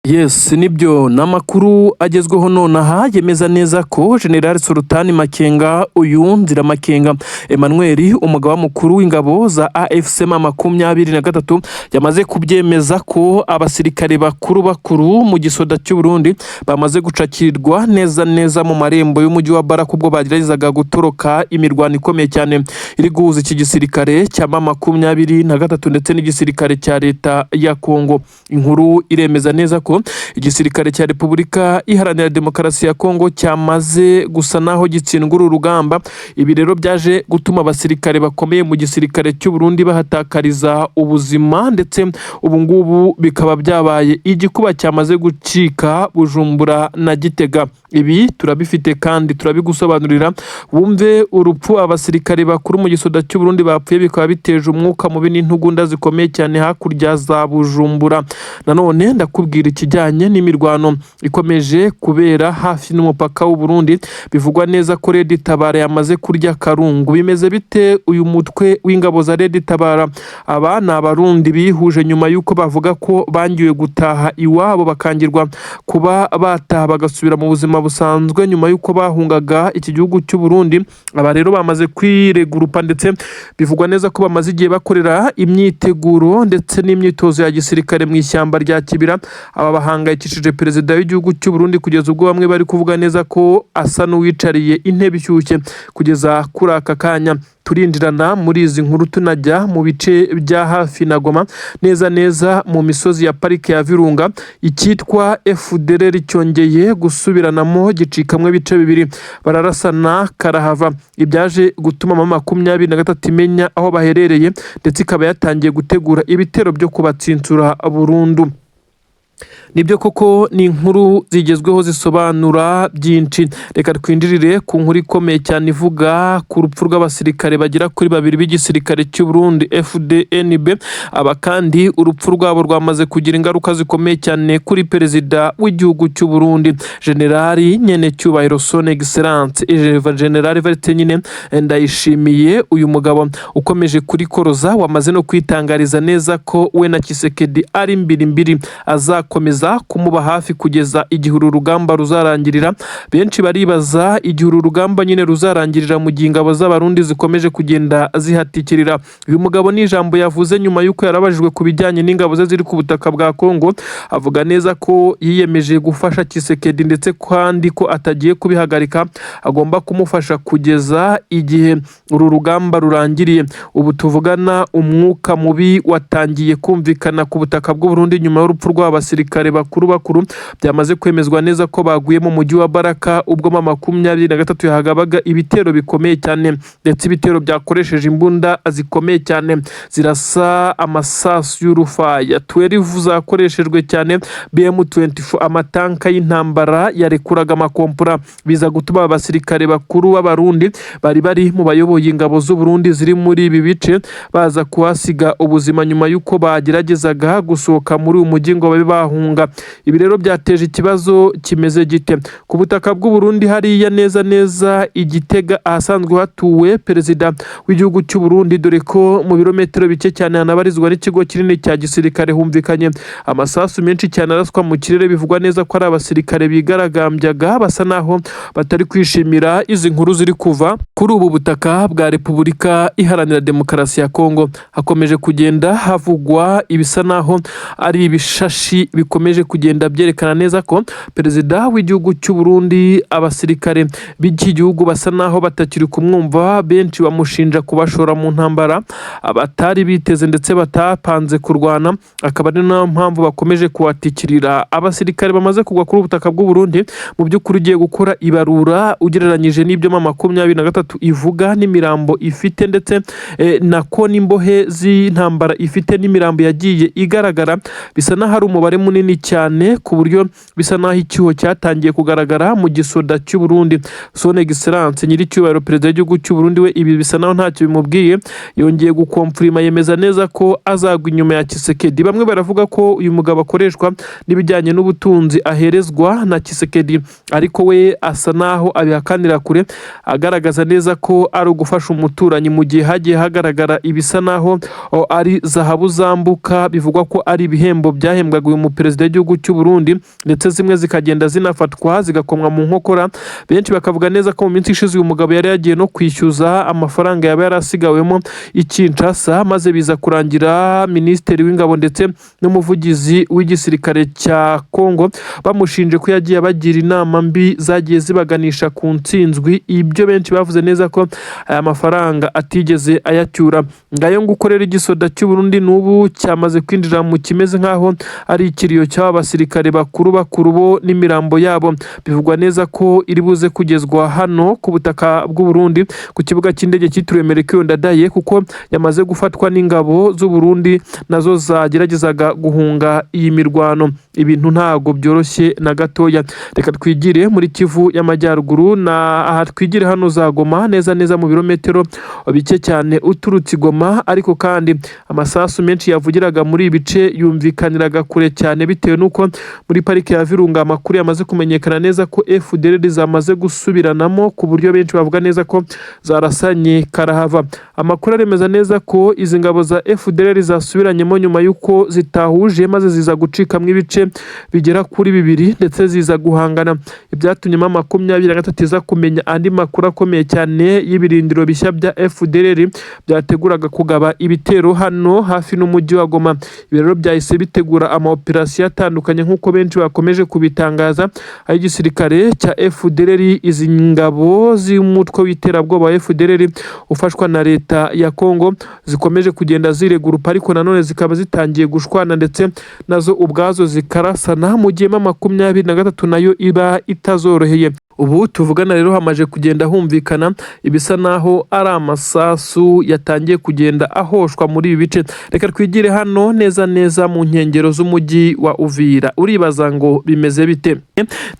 Yes, nibyo n'amakuru agezweho nonaha yemeza neza ko General Sultan Makenga uyu Nziramakenga Emmanuel umugaba mukuru w'ingabo za AFC M23 yamaze kubyemeza ko abasirikare bakuru mu gisoda cy'u Burundi bamaze gucakirwa neza mu marembo y'umujyi wa Baraka ubwo bageragezaga gutoroka imirwano ikomeye cyane iri guhuza iki gisirikare cya M23 ndetse n'igisirikare cya leta ya Kongo. Inkuru iremeza neza ko igisirikare cya Repubulika Iharanira Demokarasi ya Kongo cyamaze gusa naho gitsindwa urugamba. Ibi rero byaje gutuma abasirikare bakomeye mu gisirikare cy'u Burundi bahatakariza ubuzima, ndetse ubu ngubu bikaba byabaye igikuba cyamaze gucika Bujumbura na Gitega. Ibi turabifite kandi turabigusobanurira wumve urupfu abasirikare bakuru mu gisoda cy'u Burundi bapfuye bikaba biteje umwuka mubi n'intugunda zikomeye cyane hakurya za Bujumbura. Nanone ndakubwira ikijyanye n'imirwano ikomeje kubera hafi n'umupaka w'u Burundi. Bivugwa neza ko Red Tabara yamaze kurya Karungu. Bimeze bite uyu mutwe w'ingabo za Red Tabara? Aba ni abarundi bihuje nyuma yuko bavuga ko bangiwe gutaha iwabo bakangirwa kuba bataha bagasubira mu buzima busanzwe nyuma yuko bahungaga iki gihugu cy'u Burundi. Aba rero bamaze kwiregurupa, ndetse bivugwa neza ko bamaze igihe bakorera imyiteguro ndetse n'imyitozo ya gisirikare mu ishyamba rya Kibira. Aba bahangayikishije perezida w'igihugu cy'u Burundi kugeza ubwo bamwe bari kuvuga neza ko asa n'uwicariye intebe ishyushye. Kugeza kuri aka kanya turinjirana muri izi nkuru tunajya mu bice bya hafi na Goma, neza mu misozi ya parike ya Virunga. Icyitwa FDLR cyongeye gusubiranamo gicikamwe ibice bibiri, bararasana karahava. Ibyaje gutuma M23 imenya aho baherereye, ndetse ikaba yatangiye gutegura ibitero byo kubatsinsura burundu. Nibyo koko ni inkuru zigezweho zisobanura byinshi. Reka twinjirire ku nkuru ikomeye cyane ivuga ku rupfu rw'abasirikare bagera kuri babiri b'igisirikare cy'u Burundi FDNB. Aba kandi urupfu rwabo rwamaze kugira ingaruka zikomeye cyane kuri perezida w'igihugu cy'u Burundi Generali nyene cyubahiro Son Excellence Generali Valente nyine Ndayishimiye. Uyu mugabo ukomeje kuri koroza wamaze no kwitangariza neza ko we na Tshisekedi ari mbiri azakomeza kumuba hafi kugeza igihe uru rugamba ruzarangirira. Benshi baribaza igihe uru rugamba nyine ruzarangirira mu gihe ingabo z'abarundi zikomeje kugenda zihatikirira. Uyu mugabo ni ijambo yavuze nyuma yuko yarabajijwe ku bijyanye n'ingabo ze ziri ku butaka bwa Kongo. Avuga neza ko yiyemeje gufasha Tshisekedi, ndetse kandi ko atagiye kubihagarika, agomba kumufasha kugeza igihe uru rugamba rurangiriye. Ubu tuvugana umwuka mubi watangiye kumvikana ku butaka bw'u Burundi nyuma y'urupfu rw'abasirikare bakuru byamaze kwemezwa neza ko baguye mu mujyi wa Baraka ubwo M23 yahagabaga ibitero bikomeye cyane, ndetse ibitero byakoresheje imbunda zikomeye cyane zirasa amasasu y'urufaya 12 zakoreshejwe cyane. BM24 amatanka y'intambara yarekuraga amakompura, biza gutuma abasirikare bakuru b'abarundi bari mu bayoboye ingabo z'u Burundi ziri muri ibi bice baza kuhasiga ubuzima nyuma yuko bageragezaga gusohoka muri uyu mujyi ngo babe bahunga. Ibi rero byateje ikibazo kimeze gite ku butaka bw'u Burundi hariya neza Igitega ahasanzwe hatuwe perezida w'igihugu cy'u Burundi, dore ko mu birometero bike cyane hanabarizwa n'ikigo kinini cya gisirikare. Humvikanye amasasu menshi cyane araswa mu kirere. Bivugwa neza ko ari abasirikare bigaragambyaga basa naho batari kwishimira izi nkuru ziri kuva kuri ubu butaka bwa Repubulika Iharanira Demokarasi ya Kongo. Hakomeje kugenda havugwa ibisa naho ari ibishashi bikomeje kugenda byerekana neza ko perezida w'igihugu cy'u Burundi abasirikare b'iki gihugu basa naho batakiri kumwumva. Benshi bamushinja kubashora mu ntambara abatari biteze ndetse batapanze kurwana, akaba ari nayo mpamvu bakomeje kuhatikirira. Abasirikare bamaze kugwa kuri ubutaka bw'u Burundi mu by'ukuri ugiye gukora ibarura ugereranyije n'ibyo M23 ivuga n'imirambo ifite, ndetse nako n'imbohe z'intambara ifite n'imirambo yagiye igaragara, bisa naho hari umubare munini cyane ku buryo bisa naho icyuho cyatangiye kugaragara mu gisoda cy'u Burundi. Son Excellence nyiri cyubahiro perezida w'igihugu cy'u Burundi we ibi bisa naho ntacyo bimubwiye, yongeye gukomfirima yemeza neza ko azagwa inyuma ya Tshisekedi. Bamwe baravuga ko uyu mugabo akoreshwa n'ibijyanye n'ubutunzi aherezwa na Tshisekedi, ariko we asa naho abihakanira kure, agaragaza neza ko ari ugufasha umuturanyi mu gihe hagiye hagaragara ibisa naho ari zahabu zambuka. Bivugwa ko ari ibihembo byahembwaga uyu muperezida gihugu cy'u Burundi ndetse zimwe zikagenda zinafatwa zigakomwa mu nkokora. Benshi bakavuga neza ko mu minsi ishize uyu mugabo yari yagiye no kwishyuza amafaranga yaba yarasigawemo i Kinshasa, maze biza kurangira Minisitiri w'Ingabo ndetse n'umuvugizi w'igisirikare cya Kongo bamushinje ko yagiye abagira inama mbi zagiye zibaganisha ku ntsinzwi. Ibyo benshi bavuze neza ko aya mafaranga atigeze ayacyura. Ngayo ngukorera igisoda cy'u Burundi n'ubu cyamaze kwinjira mu kimeze nkaho ari ikiriyo cy'aba basirikare bakuru bo n'imirambo yabo. Bivugwa neza ko iri buze kugezwa hano ku butaka bw'u Burundi ku kibuga cy'indege cyitiriwe Melchior Ndadaye, kuko yamaze gufatwa n'ingabo z'u Burundi nazo zageragezaga guhunga iyi mirwano. Ibintu ntago byoroshye na gatoya. Reka twigire muri Kivu y'Amajyaruguru, na aha twigire hano za Goma, neza mu birometero bike cyane uturutse Goma, ariko kandi amasasu menshi yavugiraga muri ibice yumvikaniraga kure cyane bitewe nuko muri parike ya Virunga amakuru yamaze kumenyekana neza ko FDLR zamaze gusubiranamo, ku buryo benshi bavuga neza ko zarasanye karahava. Amakuru aremeza neza ko izi ngabo za FDLR zasubiranyemo nyuma yuko zitahuje, maze ziza gucikamo ibice bigera kuri 2 ndetse ziza guhangana. Ibyatumye 23 iza kumenya andi makuru akomeye cyane y'ibirindiro bishya bya FDLR byateguraga kugaba ibitero hano hafi n'umujyi wa Goma. Ibirero byahise bitegura amaoperasiyo atandukanye nk'uko benshi bakomeje kubitangaza. Aho igisirikare cya FDLR, izi ngabo z'umutwe w'iterabwoba wa FDLR ufashwa na leta ya Kongo zikomeje kugenda ziregurupa, ariko nanone zikaba zitangiye gushwana ndetse nazo ubwazo zikarasana, mu gihe 23 nayo iba itazoroheye. Ubu tuvugana rero hamaje kugenda humvikana ibisa naho ari amasasu yatangiye kugenda ahoshwa muri ibi bice. Reka twigire hano neza mu nkengero z'umujyi wa Uvira. Uribaza ngo bimeze bite?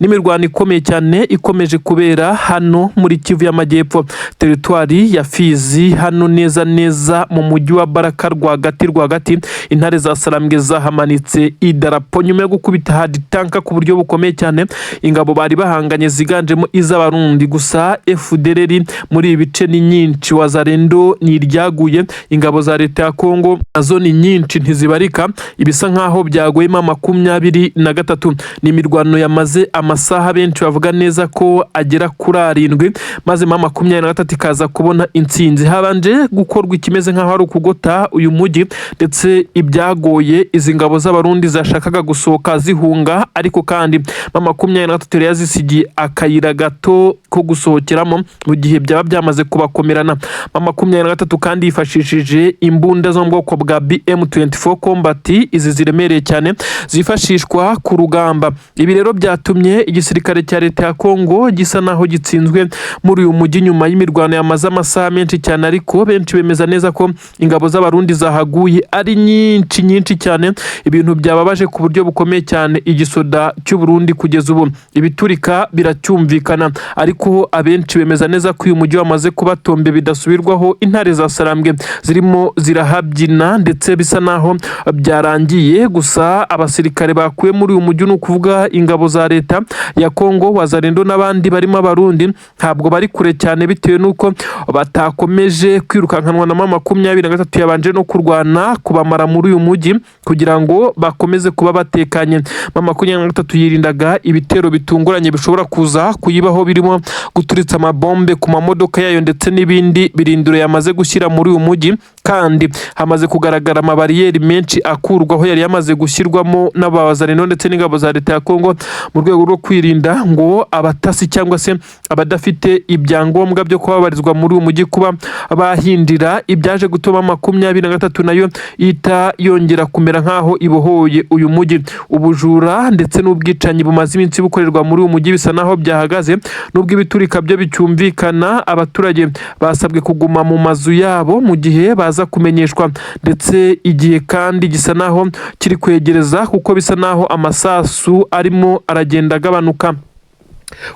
N'imirwano ikomeye cyane ikomeje kubera hano muri Kivu y'Amajyepfo, teritwari ya Fizi, hano neza mu mujyi wa Baraka rwagati. Intare za Sarambwe zahamanitse idarapo nyuma yo gukubita hadi tanka ku buryo bukomeye cyane. Ingabo bari bahanganye ziganjemo iz'Abarundi, gusa FDLR muri ibice ni nyinshi. Wazalendo ni iryaguye, ingabo za leta ya Kongo nazo ni nyinshi ntizibarika. Ibisa nkaho byagoye 23. Ni imirwano yamaze amasaha benshi bavuga neza ko agera kuri 7, maze 23 ikaza kubona intsinzi. Habanje gukorwa ikimeze nkaho ari ukugota uyu mujyi, ndetse ibyagoye izi ngabo z'Abarundi zashakaga gusohoka zihunga, ariko kandi 23 yazisigiye akayira gato ko gusohokeramo mu gihe byaba byamaze kubakomerana. 23 kandi yifashishije imbunda zo mu bwoko bwa BM24 Combat, izi ziremereye cyane zifashishwa ku rugamba. Ibi rero byatumye igisirikare cya leta ya Kongo gisa naho gitsinzwe muri uyu mujyi nyuma y'imirwano yamaze amasaha menshi cyane, ariko benshi bemeza neza ko ingabo z'Abarundi zahaguye ari nyinshi cyane. Ibintu byababaje ku buryo bukomeye cyane igisoda cy'u Burundi kugeza ubu. Ibiturika biracyumvikana, ariko abenshi bemeza neza ko uyu mujyi wamaze kubatombe bidasubirwaho. Intare za Sarambwe zirimo zirahabyina ndetse bisa naho byarangiye. Gusa abasirikare bakuye muri uyu mujyi, ni ukuvuga ingabo za leta ya Kongo, Wazalendo n'abandi barimo Abarundi, ntabwo bari kure cyane bitewe nuko batakomeje kwirukankanwa na 23 yabanje no kurwana kubamara muri uyu mujyi kugira ngo bakomeze kuba batekanye. 23 yirindaga ibitero bitunguranye bishobora kuza kuyibaho, birimo guturitsa amabombe ku mamodoka yayo ndetse n'ibindi birindiro yamaze gushyira muri uyu mujyi. Kandi hamaze kugaragara amabariyeri menshi akurwaho yari yamaze gushyirwamo n'abazalendo ndetse n'ingabo za leta ya Kongo mu rwego rwo kwirinda ngo abatasi cyangwa se abadafite ibyangombwa byo kubabarizwa muri uyu mujyi kuba bahindira. Ibyaje gutuma 23 nayo ita yongera kumera nkaho ibohoye uyu mujyi. Ubujura ndetse n'ubwicanyi bumaze iminsi bukorerwa muri uyu mujyi bisa naho byahagaze, nubwo ibiturika byo bicyumvikana. Abaturage basabwe kuguma mu mazu yabo mu gihe baza kumenyeshwa, ndetse igihe kandi gisa naho kiri kwegereza kuko bisa naho amasasu arimo aragenda agabanuka.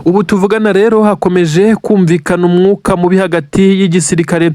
Ubu tuvugana rero hakomeje kumvikana umwuka mubi hagati y'igisirikare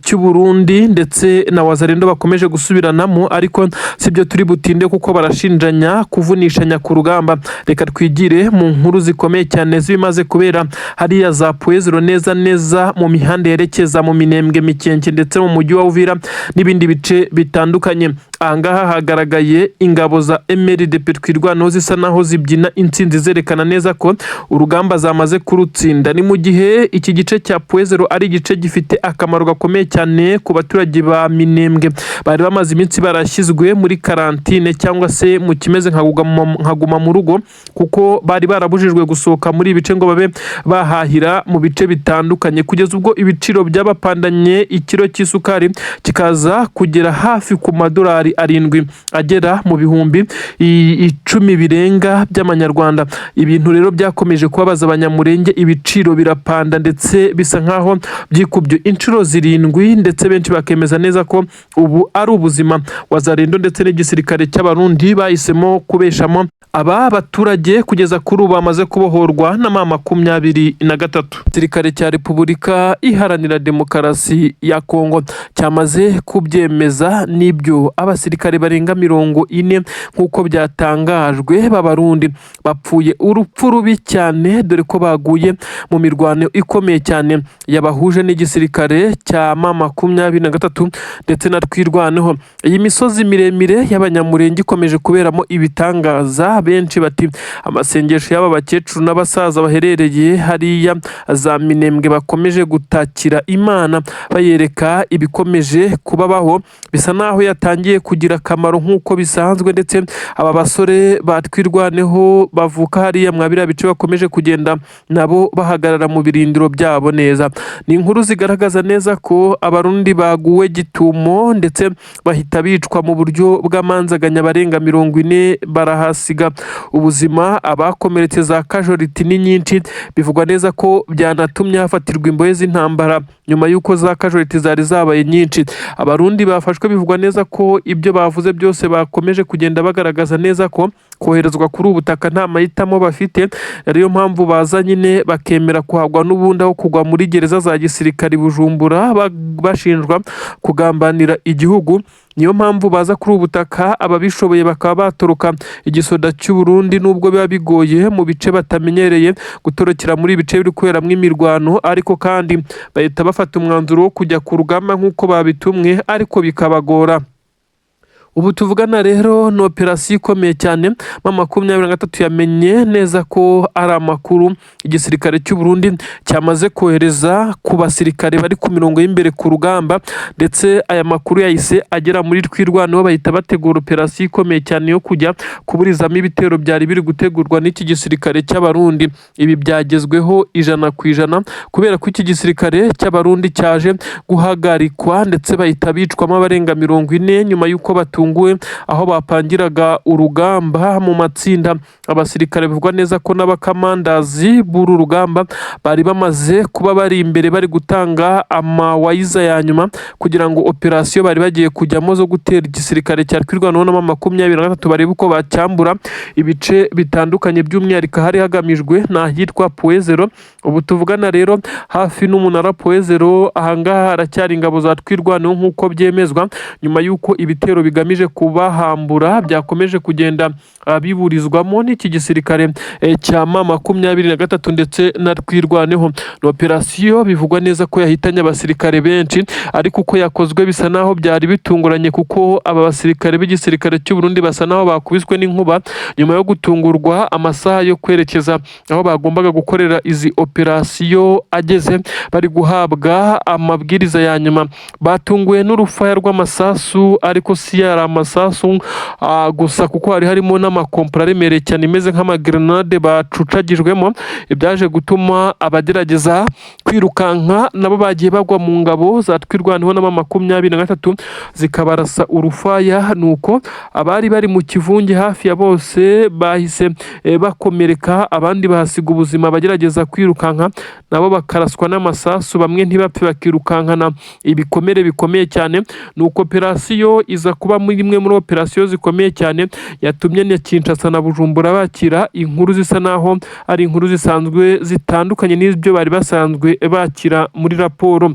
cy'u Burundi ndetse na Wazalendo bakomeje gusubiranamo, ariko sibyo turi butinde kuko barashinjanya kuvunishanya ku rugamba. Reka twigire mu nkuru zikomeye cyane zimaze kubera hariya za Puezero neza mu mihanda yerekeza mu Minembwe, Mikenke ndetse mu mujyi wa Uvira n'ibindi bice bitandukanye. ahangaha hagaragaye ingabo za MLDP twirwanaho zisa naho zibyina intsinzi zerekana neza ko urugamba zamaze kurutsinda. Ni mu gihe iki gice cya Puezero ari igice gifite akamaro gakomeye cyane ku baturage ba Minembwe bari bamaze iminsi barashyizwe muri karantine cyangwa se mu kimeze nka guma mu rugo, kuko bari barabujijwe gusohoka muri ibice ngo babe bahahira mu bice bitandukanye, kugeza ubwo ibiciro by'abapandanye ikiro cy'isukari kikaza kugera hafi ku madolari 7 agera mu bihumbi 10 birenga by'amanyarwanda. Ibintu rero byakomeje kubabaza abanyamurenge, ibiciro birapanda ndetse bisa nkaho byikubye inshuro 7, ndetse benshi bakemeza neza ko ubu ari ubuzima wazarendo ndetse n'igisirikare cy'abarundi bahisemo kubeshamo aba baturage kugeza kuri ubu bamaze kubohorwa na mama 23. Igisirikare cya Repubulika Iharanira Demokarasi ya Kongo cyamaze kubyemeza, n'ibyo abasirikare barenga 40 nk'uko byatangajwe b'abarundi bapfuye urupfu rubi cyane, dore ko baguye mu mirwano ikomeye cyane yabahuje n'igisirikare cya mama 23 ndetse na twirwaneho. Iyi misozi miremire y'abanyamurenge ikomeje kuberamo ibitangaza. Benshi bati amasengesho y'aba bakecuru n'abasaza baherereye hariya za Minembwe bakomeje gutakira Imana bayereka ibikomeje kubabaho, bisa naho yatangiye kugira akamaro nk'uko bisanzwe, ndetse aba basore batwirwaneho bavuka hariya mwabira bice bakomeje kugenda nabo bahagarara mu birindiro byabo neza. Ni inkuru zigaragaza neza ko abarundi baguwe gitumo ndetse bahita bicwa mu buryo bw'amanzaganya, barenga 40 barahasiga ubuzima. Abakomeretse za casualty ni nyinshi, bivugwa neza ko byanatumye hafatirwa imbohe z'intambara nyuma y'uko za casualty zari zabaye nyinshi. Abarundi bafashwe, bivugwa neza ko ibyo bavuze byose bakomeje kugenda bagaragaza neza ko koherezwa kuri ubutaka nta mahitamo bafite, ariyo mpamvu baza nyine bakemera kuhagwa n'ubundi aho kugwa muri gereza za gisirikari Bujumbura bashinjwa kugambanira igihugu. Niyo mpamvu baza kuri ubutaka, ababishoboye bakaba batoroka igisoda cy'u Burundi, nubwo biba bigoye mu bice batamenyereye gutorokera muri ibice biri kuberamo imirwano, ariko kandi bahita bafata umwanzuro wo kujya ku rugamba nk'uko babitumwe, ariko bikabagora. Ubu tuvugana rero ni operasiyo ikomeye cyane. mama 23 yamenye neza ko ari amakuru igisirikare cy'u Burundi cyamaze kohereza ku basirikare bari ku mirongo y'imbere ku rugamba, ndetse aya makuru yahise agera muri twirwanaho, bahita bategura operasiyo ikomeye cyane yo kujya kuburizamo ibitero byari biri gutegurwa n'iki gisirikare cy'abarundi. Ibi byagezweho 100% kubera ko iki gisirikare cy'abarundi cyaje guhagarikwa, ndetse bahita bicwamo abarenga 40 nyuma y'uko aho bapangiraga urugamba mu matsinda. Abasirikare bivugwa neza ko n'abakamandazi b'uru rugamba bari bamaze kuba bari imbere, bari gutanga amawayiza ya nyuma kugira ngo operasiyo bari bagiye kujyamo zo gutera igisirikare cya twirwanaho na mama 23 barebe uko bacyambura ibice bitandukanye, by'umwihariko hari hagamijwe n'ahitwa Puezero. Ubu tuvugana rero hafi n'umunara Puezero, ahangaha haracyari ingabo za twirwanaho nk'uko byemezwa, nyuma y'uko ibitero bigamije kubahambura byakomeje kugenda biburizwamo n'iki gisirikare cya mama 23 ndetse na twirwaneho. Ni operasiyo bivugwa neza ko yahitanye abasirikare benshi, ariko uko yakozwe bisa naho byari bitunguranye, kuko aba basirikare b'igisirikare cy'u Burundi basa naho bakubiswe n'inkuba nyuma yo gutungurwa amasaha yo kwerekeza aho bagombaga gukorera izi operasiyo ageze, bari guhabwa amabwiriza ya nyuma. Batunguwe n'urufaya rw'amasasu, ariko si yari amasasu gusa, kuko hari harimo n'amakompora aremereye cyane imeze nk'amagrenade bacucagijwemo, ibyaje gutuma abagerageza kwirukanka nabo bagiye bagwa mu ngabo za twirwanaho na mama 23 zikabarasa urufaya. Nuko abari bari mu kivunge hafi ya bose bahise bakomereka, abandi bahasiga ubuzima. Bagerageza kwirukanka nabo bakaraswa n'amasasu, bamwe ntibapfe bakirukankana ibikomere bikomeye cyane. Nuko operasiyo iza kuba muri imwe muri operasiyo zikomeye cyane yatumye na Kinshasa na Bujumbura bakira inkuru zisa naho ari inkuru zisanzwe zitandukanye n'ibyo bari basanzwe bakira muri raporo.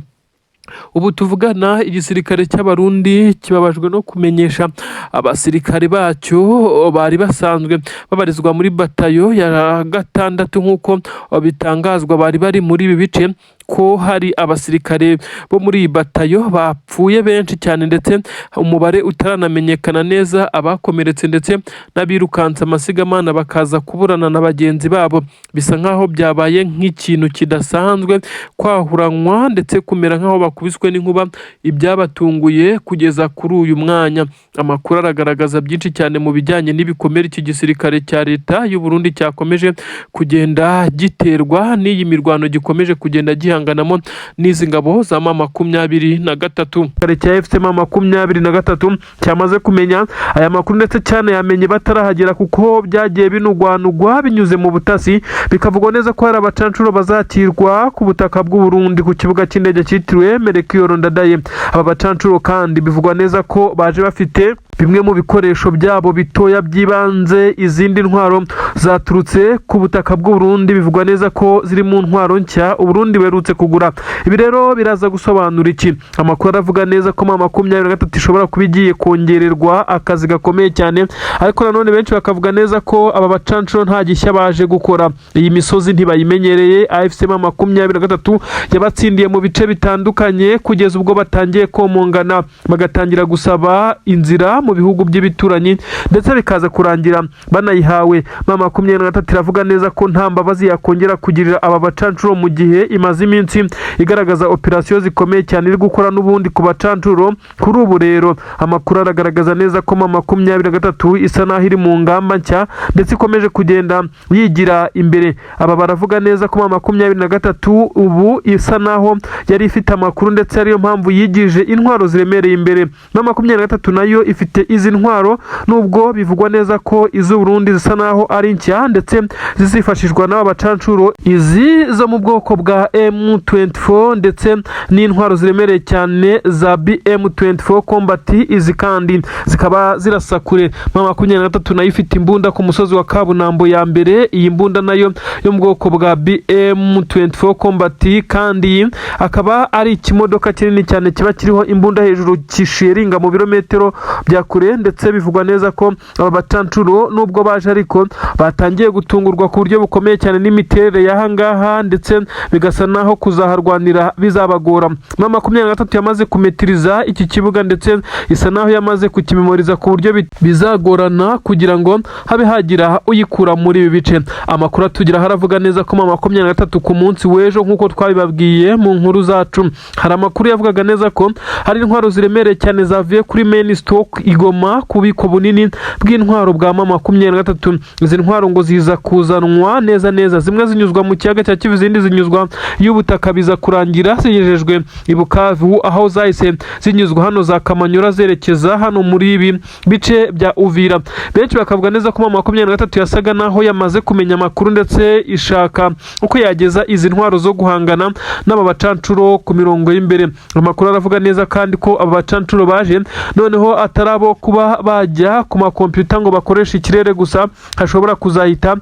Ubu tuvugana igisirikare cy'abarundi kibabajwe no kumenyesha abasirikare bacyo bari basanzwe babarizwa muri batayo ya 6 nk'uko bitangazwa bari bari muri ibi bice ko hari abasirikare bo muri iyi batayo bapfuye benshi cyane ndetse umubare utaranamenyekana neza, abakomeretse ndetse n'abirukanse amasigamana bakaza kuburana na bagenzi babo. Bisa nk'aho byabaye nk'ikintu kidasanzwe, kwahuranwa ndetse kumera nk'aho bakubiswe n'inkuba, ibyabatunguye kugeza kuri uyu mwanya. Amakuru aragaragaza byinshi cyane mu bijyanye n'ibikomere iki gisirikare cya leta y'u Burundi cyakomeje kugenda giterwa n'iyi mirwano gikomeje kugenda gihanganamo n'izi ngabo za M23. Igisirikare cya FCM M23 cyamaze kumenya aya makuru ndetse cyane yamenye batarahagera, kuko byagiye binugwanugwa binyuze mu butasi, bikavugwa neza ko hari abacancuro bazakirwa ku butaka bw'u Burundi ku kibuga cy'indege cyitiriwe Melchior Ndadaye. Aba bacancuro kandi bivugwa neza ko baje bafite bimwe mu bikoresho byabo bitoya by'ibanze, izindi ntwaro zaturutse ku butaka bw'u Burundi bivugwa neza ko ziri mu ntwaro nshya u Burundi werutse kugura. Ibi rero biraza gusobanura iki? Amakuru aravuga neza ko M23 ishobora kuba igiye kongererwa akazi gakomeye cyane, ariko nanone benshi bakavuga neza ko aba bacancuro nta gishya baje gukora. Iyi misozi ntibayimenyereye. AFCM M23 yabatsindiye mu bice bitandukanye kugeza ubwo batangiye komongana, bagatangira gusaba inzira mu bihugu by'ibituranyi ndetse bikaza kurangira banayihawe. M23 iravuga neza ko nta mbabazi yakongera kugirira aba bacancuro mu gihe imaze iminsi igaragaza operasiyo zikomeye cyane iri gukora n'ubundi ku bacancuro. Kuri ubu rero amakuru aragaragaza neza ko M23 isa naho iri mu ngamba nshya ndetse ikomeje kugenda yigira imbere. Aba baravuga neza ko M23 ubu isa naho yari ifite amakuru ndetse ariyo mpamvu yigije intwaro ziremereye imbere. M23 nayo ifite izi ntwaro, nubwo bivugwa neza ko iz'u Burundi zisa naho ari nshya ndetse zizifashishwa n'aba bacancuro, izi zo mu bwoko bwa M24 ndetse n'intwaro ziremereye cyane za BM24 Combat. Izi kandi zikaba zirasakure. M23 nayo ifite imbunda ku musozi wa Kabunambo ya mbere. Iyi mbunda nayo yo mu bwoko bwa BM24 Combat kandi akaba ari ikimodoka kinini cyane kiba kiriho imbunda hejuru kisheringa mu birometero bya kure, ndetse bivugwa neza ko aba bacancuro nubwo baje ariko batangiye gutungurwa ku buryo bukomeye cyane n'imiterere y'ahangaha, ndetse bigasa naho kuzaharwanira bizabagora. M23 yamaze kumetiriza iki kibuga ndetse isa naho yamaze kukimemoriza ku buryo bizagorana kugira ngo habe hagira uyikura muri ibi bice. Amakuru atugira haravuga neza ko M23 ku munsi w'ejo nk'uko twabibabwiye mu nkuru zacu, hari amakuru yavugaga neza ko hari intwaro ziremereye cyane zavuye kuri main stock Igoma ku bubiko bunini bw'intwaro bwa M23. Izi ntwaro ngo ziza kuzanwa neza, zimwe zinyuzwa mu kiyaga cya Kivu, izindi zinyuzwa y'ubutaka, biza kurangira zigejejwe i Bukavu, aho zahise zinyuzwa hano za Kamanyura zerekeza hano muri ibi bice bya Uvira. Benshi bakavuga neza ko M23 yasaga naho yamaze kumenya amakuru ndetse ishaka uko yageza izi ntwaro zo guhangana n'aba bacancuro ku mirongo y'imbere. Amakuru aravuga neza kandi ko aba bacancuro baje noneho atarabo kuba bajya ku makompiyuta ngo bakoreshe ikirere gusa, hashobora kuzahita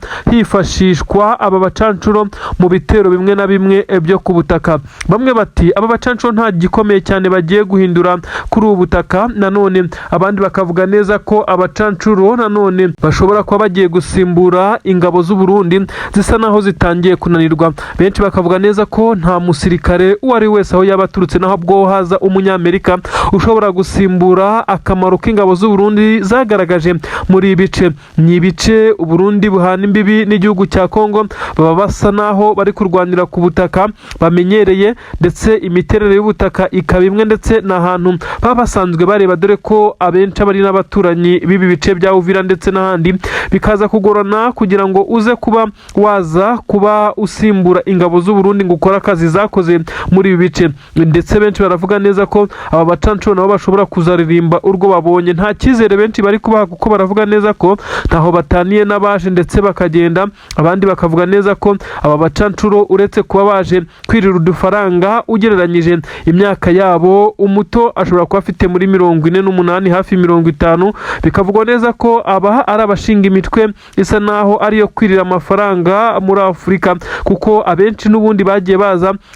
hifashishwa aba bacancuro mu bitero bimwe na bimwe byo ku butaka. Bamwe bati aba bacancuro nta gikomeye cyane bagiye guhindura kuri ubu butaka, nanone abandi bakavuga neza ko abacancuro nanone bashobora kuba bagiye gusimbura ingabo z'u Burundi zisa naho zitangiye kunanirwa. Benshi bakavuga neza ko nta musirikare uwo ari wese aho yaba aturutse naho bwo haza umunyamerika ushobora gusimbura akamaro k'ingabo z'u Burundi zagaragaje muri ibice. Ni ibice u Burundi buhana imbibi n'igihugu cya Kongo, baba basa naho bari kurwanira ku butaka bamenyereye, ndetse imiterere y'ubutaka ikaba imwe, ndetse n'ahantu baba basanzwe bareba, dore ko abenshi abari n'abaturanyi bibi bice bya Uvira ndetse n'ahandi, bikaza kugorana kugira ngo uze kuba waza kuba usimbura ingabo z'u Burundi ngo ukora akazi zakoze muri ibi bice. Ndetse benshi baravuga neza ko aba bacancuro nabo bashobora kuzaririmba urwo babonye. Nta cyizere benshi bari kubaha kuko baravuga neza ko ntaho bataniye n'abaje ndetse bakagenda. Abandi bakavuga neza ko aba bacancuro uretse kuba baje kwirira udufaranga, ugereranyije imyaka yabo, umuto ashobora kuba afite muri 48 hafi 50. Bikavugwa neza ko aba ari abashinga imitwe isa naho ariyo kwirira amafaranga muri Afurika, kuko abenshi n'ubundi bagiye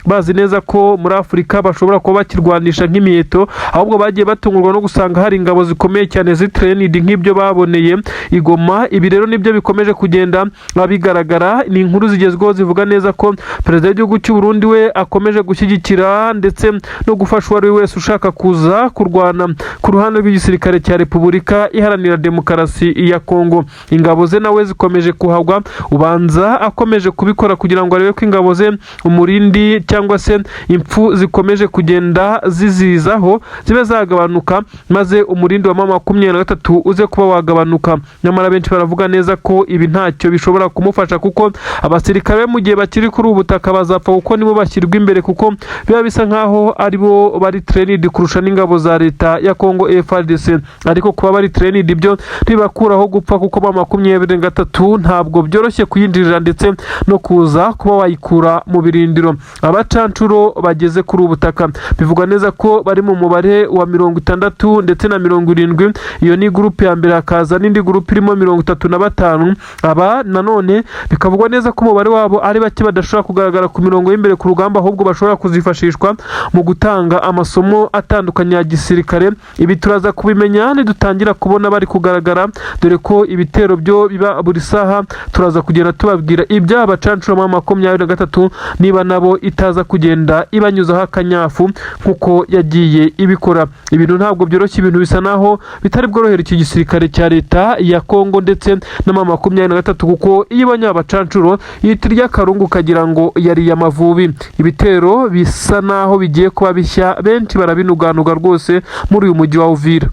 bazi neza ko muri Afurika bashobora kuba bakirwanisha nk'imiheto, ahubwo bagiye batungurwa no gusanga hari ingabo zikomeye cyane zitrenidi nk'ibyo baboneye igoma. Ibi rero nibyo bikomeje kugenda bigaragara. Ni inkuru zigezweho zivuga neza ko perezida w'igihugu cy'u Burundi we akomeje gushyigikira ndetse no gufasha uwo ari we wese ushaka kuza kurwana ku ruhande rw'igisirikare cya Repubulika Iharanira Demokarasi ya Kongo. Ingabo ze nawe zikomeje kuhagwa, ubanza akomeje kubikora kugira ngo arebe ko ingabo ze umurindi cyangwa se impfu zikomeje kugenda zizizaho zibe zagabanuka, maze umurindi wa M23 uze kuba wagabanuka. Nyamara benshi baravuga neza ko ibi ntacyo bishobora kumufasha, kuko abasirikare mu gihe bakiri kuri ubu butaka bazapfa kuko nibo bashyirwa imbere, kuko biba bisa nkaho aribo bari trained kurusha n'ingabo za leta ya Kongo FARDC. Ariko kuba bari trained ibyo ntibakuraho gupfa, kuko M23 ntabwo byoroshye kuyinjirira ndetse no kuza kuba wayikura mu birindiro. Abacancuro bageze kuri ubu butaka bivugwa neza ko bari mu mubare wa 60 ndetse na 70. Iyo ni groupe ya mbere, hakaza n'indi groupe irimo 35. Aba nanone bikavugwa neza ko umubare wabo ari bake badashobora kugaragara ku mirongo y'imbere ku rugamba, ahubwo bashobora kuzifashishwa mu gutanga amasomo atandukanye ya gisirikare. Ibi turaza kubimenya nidutangira kubona bari kugaragara, dore ko ibitero byo biba buri saha. Turaza kugenda tubabwira ibya abacancuro M23 niba nabo itaza kugenda ibanyuzaho akanyafu nkuko yagiye ibikora. Ibintu ntabwo byoroshye, ibintu bisa naho bitari bworohera iki gisirikare cya leta ya Kongo ndetse na M23, kuko iyo ibonye abacancuro yitirya karungu kagira ngo yari yamavubi. Ibitero bisa naho bigiye kuba bishya, benshi barabinuganuga rwose muri uyu mujyi wa Uvira.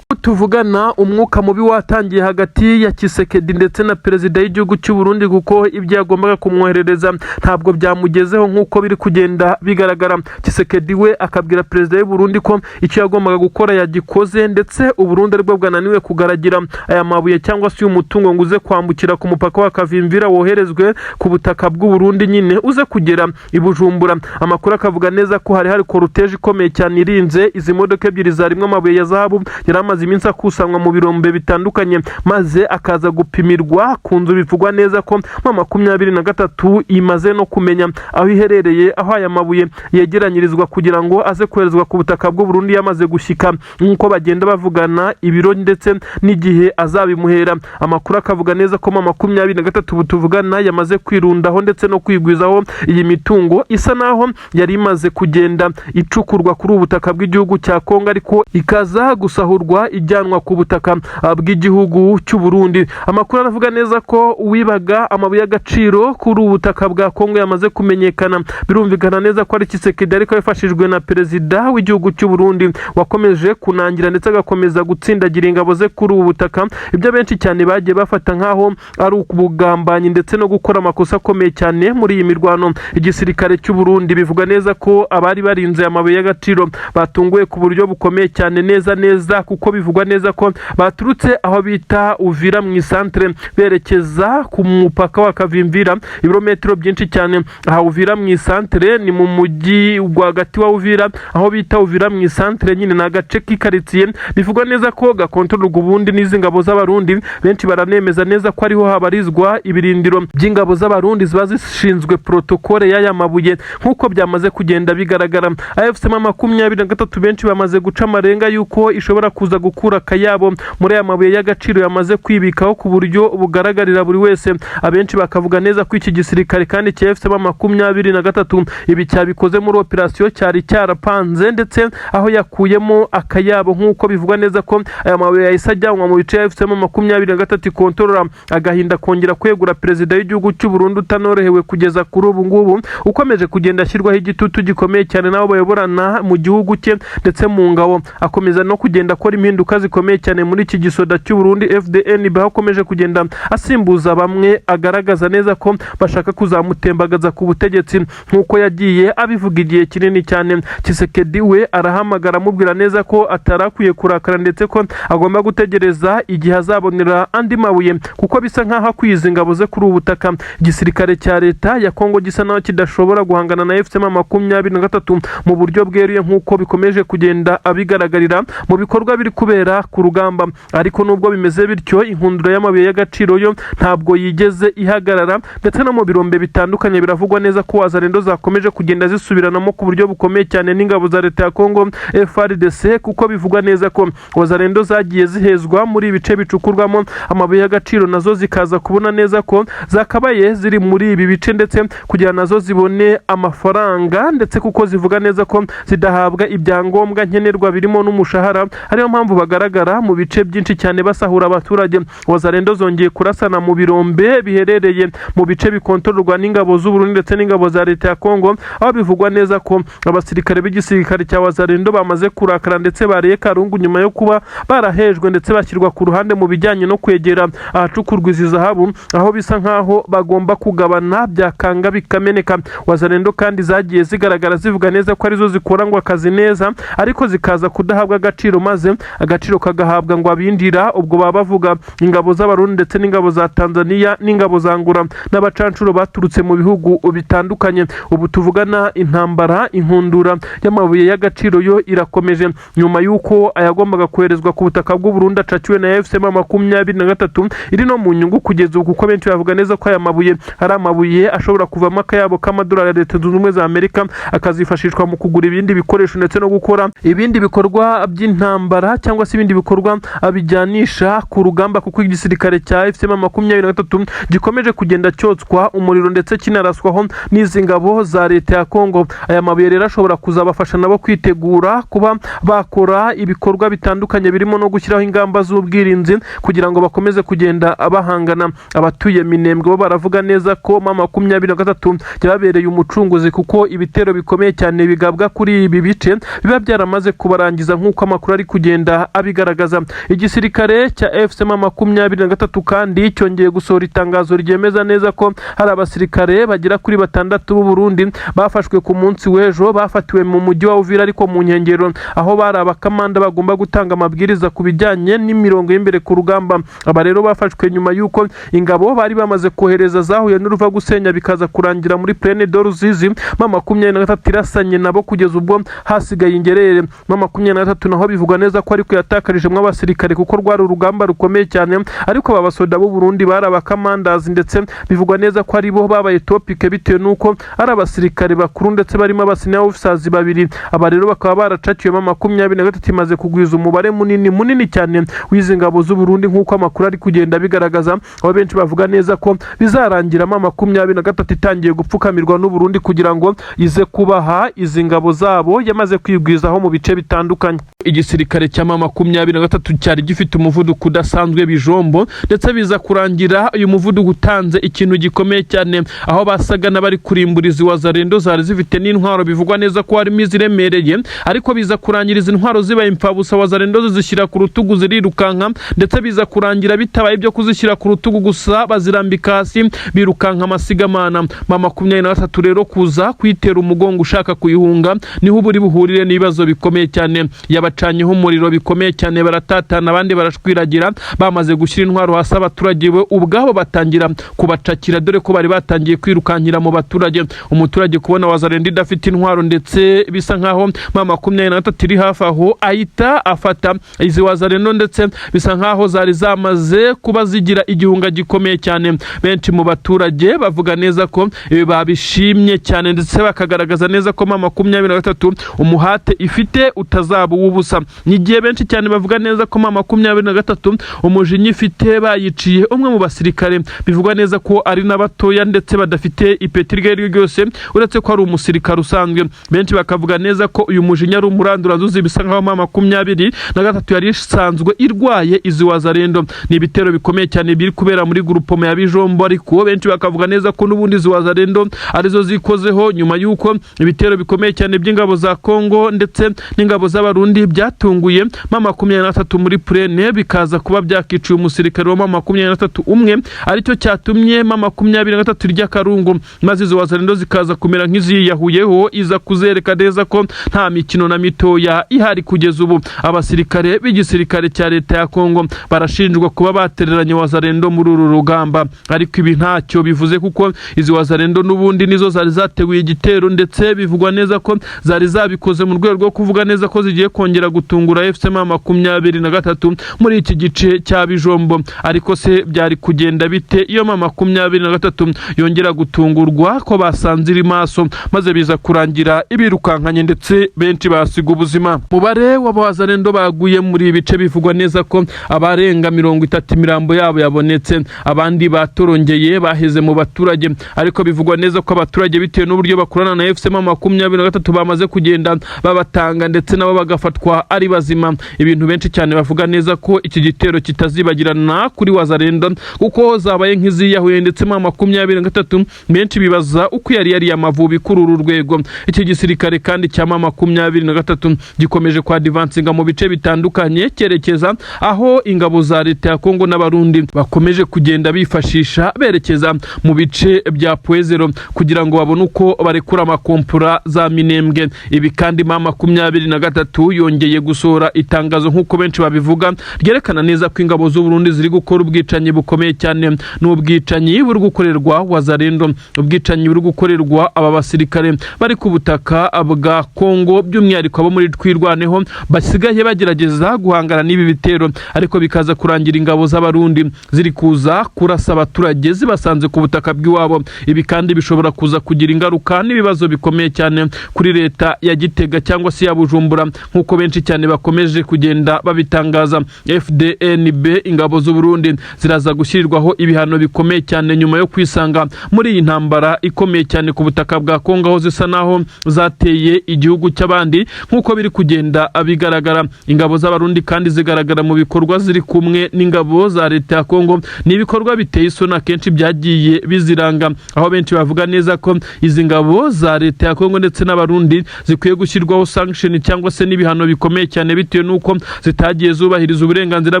Tuvugana umwuka mubi watangiye hagati ya Tshisekedi ndetse na perezida w'igihugu cy'u Burundi, kuko ibyo yagombaga kumwoherereza ntabwo byamugezeho nk'uko biri kugenda bigaragara. Tshisekedi we akabwira perezida w'u Burundi ko icyo yagombaga gukora yagikoze, ndetse u Burundi aribwo bwananiwe kugaragira aya mabuye cyangwa se umutungo ngo uze kwambukira ku mupaka wa Kavimvira woherezwe ku butaka bw'u Burundi nyine uze kugera i Bujumbura. Amakuru akavuga neza ko hari korutege ikomeye cyane irinze izi modoka ebyiri zarimwe amabuye ya zahabu yari amaze iminsi akusanywa mu birombe bitandukanye, maze akaza gupimirwa ku nzu. Bivugwa neza ko M23 imaze no kumenya aho iherereye, aho aya mabuye yegeranyirizwa kugira ngo aze koherezwa ku butaka bw'u Burundi yamaze gushyika, nk'uko bagenda bavugana ibiro ndetse n'igihe azabimuhera. Amakuru akavuga neza ko M23 tuvugana yamaze kwirundaho ndetse no kwigwizaho iyi mitungo isa naho yari imaze kugenda icukurwa kuri ubu butaka bw'igihugu cya Kongo, ariko ikaza gusahurwa ijyanwa ku butaka bw'igihugu cy'u Burundi. Amakuru aravuga neza ko uwibaga amabuye y'agaciro kuri ubu butaka bwa Kongo yamaze kumenyekana. Birumvikana neza ko ari Tshisekedi, ariko yafashijwe na perezida w'igihugu cy'u Burundi wakomeje kunangira ndetse agakomeza gutsindagira ingabo ze kuri ubu butaka. Ibyo benshi cyane bagiye bafata nkaho ari ubugambanyi ndetse no gukora amakosa akomeye cyane muri iyi mirwano. Igisirikare cy'u Burundi bivuga neza ko abari barinze amabuye y'agaciro batunguwe ku buryo bukomeye cyane neza, kuko bivugwa neza ko baturutse aho bita Uvira mu isantre berekeza ku mupaka wa Kavimvira, ibirometero byinshi cyane. Aha Uvira mu isantre ni mu mujyi rwagati wa Uvira, aho bita Uvira mu isantre nyine na gace k'ikaritsiye. Bivugwa neza ko gakontororwa ubundi n'izi ngabo z'abarundi. Benshi baranemeza neza ko ariho habarizwa ibirindiro by'ingabo z'abarundi ziba zishinzwe protokole y'aya mabuye, nk'uko byamaze kugenda bigaragara. AFC M23 benshi bamaze guca amarenga yuko ishobora kuza gukura akayabo muri aya mabuye y'agaciro yamaze kwibikaho ku buryo bugaragarira buri wese. Abenshi bakavuga neza ko iki gisirikare kandi cya AFC M23 ibi cyabikoze muri operasiyo cyari cyarapanze, ndetse aho yakuyemo akayabo, nk'uko bivugwa neza ko aya mabuye yahise ajyanwa mu bice AFC M23 kontorora, agahinda kongera kwegura perezida w'igihugu cy'u Burundi utanorohewe kugeza kuri ubu ngubu, ukomeje kugenda ashyirwaho igitutu gikomeye cyane n'abo bayoborana mu gihugu cye ndetse mu ngabo. Akomeza no kugenda akora impinduka zikomeye cyane muri iki gisoda cy'u Burundi FDN, bakomeje kugenda asimbuza bamwe agaragaza neza ko bashaka kuzamutembagaza ku butegetsi, nk'uko yagiye abivuga igihe kinini cyane. Tshisekedi we arahamagara amubwira neza ko atarakwiye kurakara ndetse ko agomba gutegereza igihe azabonera andi mabuye, kuko bisa nkaho akwiza ingabo ze kuri ubu butaka. Igisirikare cya leta ya Kongo gisa naho kidashobora guhangana na AFC M23 mu buryo bweruye, nk'uko bikomeje kugenda abigaragarira mu bikorwa biri kubera kubera ku rugamba. Ariko nubwo bimeze bityo, inkundura y'amabuye y'agaciro yo ntabwo yigeze ihagarara, ndetse no mu birombe bitandukanye biravugwa neza ko wazalendo zakomeje kugenda zisubiranamo ku buryo bukomeye cyane n'ingabo za leta ya Kongo FARDC, kuko bivugwa neza ko wazalendo zagiye zihezwa muri ibice bicukurwamo amabuye y'agaciro, nazo zikaza kubona neza ko zakabaye ziri muri ibi bice ndetse kugira nazo zibone amafaranga, ndetse kuko zivuga neza ko zidahabwa ibyangombwa nkenerwa birimo n'umushahara. Ariyo mpamvu bagaragara mu bice byinshi cyane basahura abaturage. Wazalendo zongeye kurasana mu birombe biherereye mu bice bikontororwa n'ingabo z'u Burundi ndetse n'ingabo za leta ya Kongo, aho bivugwa neza ko abasirikare b'igisirikare cya wazalendo bamaze kurakara ndetse bariye karungu nyuma yo kuba barahejwe ndetse bashyirwa ku ruhande mu bijyanye no kwegera ahacukurwa izi zahabu, aho bisa nkaho bagomba kugabana byakanga bikameneka. Wazalendo kandi zagiye zigaragara zivuga neza ko arizo zikora ngo akazi neza, ariko zikaza kudahabwa agaciro, maze agaciro kagahabwa ngo abindira. Ubwo baba bavuga ingabo z'Abarundi ndetse n'ingabo za Tanzania n'ingabo za Angola n'abacancuro baturutse mu bihugu bitandukanye. Ubu tuvugana intambara, inkundura y'amabuye y'agaciro yo irakomeje, nyuma y'uko ayagombaga koherezwa ku butaka bw'u Burundi acakiwe na FCM23 iri no mu nyungu kugeza ubu, kuko benshi bavuga neza ko aya mabuye ari amabuye ashobora kuvamo akayabo k'amadolari ya Leta Zunze Ubumwe za Amerika, akazifashishwa mu kugura ibindi bikoresho ndetse no gukora ibindi bikorwa by'intambara cyangwa se ibindi bikorwa bijyanisha ku rugamba, kuko igisirikare cya FCM23 gikomeje kugenda cyotswa umuriro ndetse kinaraswaho n'izi ngabo za leta ya Kongo. Aya mabuye rero ashobora kuzabafasha nabo kwitegura kuba bakora ibikorwa bitandukanye birimo no gushyiraho ingamba z'ubwirinzi kugira ngo bakomeze kugenda bahangana. Abatuye Minembwe bo baravuga neza ko M23 yababereye umucunguzi, kuko ibitero bikomeye cyane bigabwa kuri ibi bice biba byaramaze kubarangiza nk'uko amakuru ari kugenda abigaragaza. Igisirikare cya FCM23 kandi cyongeye gusohora itangazo ryemeza neza ko hari abasirikare bagera kuri 6 b'u Burundi bafashwe ku munsi w'ejo, bafatiwe mu mujyi wa Uvira ariko mu nkengero, aho bari abakamanda bagomba gutanga amabwiriza ku bijyanye n'imirongo y'imbere ku rugamba. Aba rero bafashwe nyuma y'uko ingabo bari bamaze kohereza zahuye n'uruva gusenya, bikaza kurangira muri Plaine de Ruzizi M23 irasanye nabo kugeza ubwo hasigaye ingerere. M23 naho bivugwa neza ko ariko yatakarije mu abasirikare, kuko rwari urugamba rukomeye cyane, ariko aba basoda b'u Burundi bari abakamandazi ndetse bivugwa neza ko ari bo babaye topic bitewe nuko ari abasirikare bakuru ndetse barimo abasenior officers babiri. Aba rero bakaba baracakiwe M23 imaze kugwiza umubare munini cyane w'izi ngabo z'u Burundi, nk'uko amakuru ari kugenda bigaragaza, aho benshi bavuga neza ko bizarangira M23 itangiye gupfukamirwa n'u Burundi kugira ngo ize kubaha izi ngabo zabo yamaze kwigwizaho mu bice bitandukanye. Igisirikare cya M23 cyari gifite umuvuduko udasanzwe bijombo, ndetse biza kurangira uyu muvuduko utanze ikintu gikomeye cyane, aho basaga n'abari kurimburiza wazalendo zari zifite n'intwaro bivugwa neza ko harimo iziremereye, ariko biza kurangira izi ntwaro zibaye impfabusa, wazalendo zishyira ku rutugu zirirukanka, ndetse biza kurangira bitabaye ibyo kuzishyira ku rutugu gusa, bazirambika hasi birukanka amasigamana. M23 rero kuza kwitera umugongo ushaka kuyihunga niho buri buhurire n'ibibazo bikomeye cyane. Yabacanyeho umuriro bikomeye cyane, baratatana abandi barashwiragira, bamaze gushyira intwaro hasi abaturage we ubwabo batangira kubacakira, dore ko bari batangiye kwirukankira mu baturage. Umuturage kubona wazalendo idafite intwaro ndetse bisa nkaho M23 iri hafi aho, ahita afata izi wazalendo, ndetse bisa nkaho zari zamaze kuba zigira igihunga gikomeye cyane. Benshi mu baturage bavuga neza ko babishimye cyane, ndetse bakagaragaza neza ko M23 umuhate ifite utazaba uw'ubusa. Nigiye benshi cyane bavuga neza ko M23 umujinya ifite bayiciye umwe mu basirikare, bivugwa neza ko ari n'abatoya ndetse badafite ipeti ryo ryose, uretse ko ari umusirikare usanzwe. Benshi bakavuga neza ko uyu mujinya ari umurandurazuzi, bisa nkaho M23 yari isanzwe irwaye izi wazalendo. Ni ibitero bikomeye cyane biri kubera muri groupement ya Bijombo, ariko benshi bakavuga neza ko n'ubundi izi wazalendo arizo zikozeho nyuma y'uko ibitero bikomeye cyane by'ingabo za Kongo ndetse n'ingabo z'Abarundi byatunguye M23 muri Plaine, bikaza kuba byakiciye umusirikare wa M23 umwe, aricyo cyatumye M23 irya karungu, maze izo wazalendo zikaza kumera nk'iziyahuyeho, iza kuzereka neza ko nta mikino na mitoya ihari kugeza ubu. Abasirikare b'igisirikare cya leta ya Kongo barashinjwa kuba batereranye wazalendo muri uru rugamba, ariko ibi ntacyo bivuze, kuko izi wazalendo n'ubundi nizo zari zateguye igitero, ndetse bivugwa neza ko zari zabikoze mu rwego rwo kuvuga neza ko zigiye kongera kongera gutungura FCM 23 muri iki gice cya Bijombo. Ariko se byari kugenda bite iyo 23 yongera gutungurwa ko basanze iri maso maze biza kurangira ibirukankanye ndetse benshi basiga ubuzima? Mubare w'abazarendo baguye muri ibice bivugwa neza ko abarenga 30 imirambo yabo yabonetse, abandi batorongeye baheze mu baturage. Ariko bivugwa neza ko abaturage bitewe n'uburyo bakorana na FCM 23 bamaze kugenda babatanga ndetse nabo bagafatwa ari bazima. Ibintu benshi cyane bavuga neza ko iki gitero kitazibagirana kuri wazarendo kuko zabaye nk'iziyahuye ndetse 23 benshi bibaza uko yari amavubi kuri uru rwego. Iki gisirikare kandi cya 23 gikomeje kwa advancinga mu bice bitandukanye cyerekeza aho ingabo za leta ya Kongo n'abarundi bakomeje kugenda bifashisha berekeza mu bice bya Poezero kugira ngo babone uko barekura amakompura za Minembwe. Ibi kandi 23 yongeye gusohora itangazo nk'uko benshi babivuga ryerekana neza ko ingabo z'u Burundi ziri gukora ubwicanyi bukomeye cyane. N'ubwicanyi buri gukorerwa wazarendo, ubwicanyi buri gukorerwa aba basirikare bari ku butaka bwa Kongo, by'umwihariko abo muri twirwaneho basigaye bagerageza guhangana n'ibi bitero, ariko bikaza kurangira ingabo z'abarundi ziri kuza kurasa abaturage zibasanze ku butaka bw'iwabo. Ibi kandi bishobora kuza kugira ingaruka n'ibibazo bikomeye cyane kuri leta ya Gitega cyangwa se ya Bujumbura nk'uko benshi cyane bakomeje kugenda babitangaza. FDNB ingabo z'u Burundi ziraza gushyirirwaho ibihano bikomeye cyane nyuma yo kwisanga muri iyi ntambara ikomeye cyane ku butaka bwa Kongo, aho zisa naho zateye igihugu cy'abandi nk'uko biri kugenda bigaragara. Ingabo z'abarundi kandi zigaragara mu bikorwa ziri kumwe n'ingabo za leta ya Kongo. Ni ibikorwa biteye isoni akenshi byagiye biziranga, aho benshi bavuga neza ko izi ngabo za leta ya Kongo ndetse n'abarundi zikwiye gushyirwaho sanction cyangwa se n'ibihano bikomeye cyane bitewe n'uko zitagiye zubahiriza uburenganzira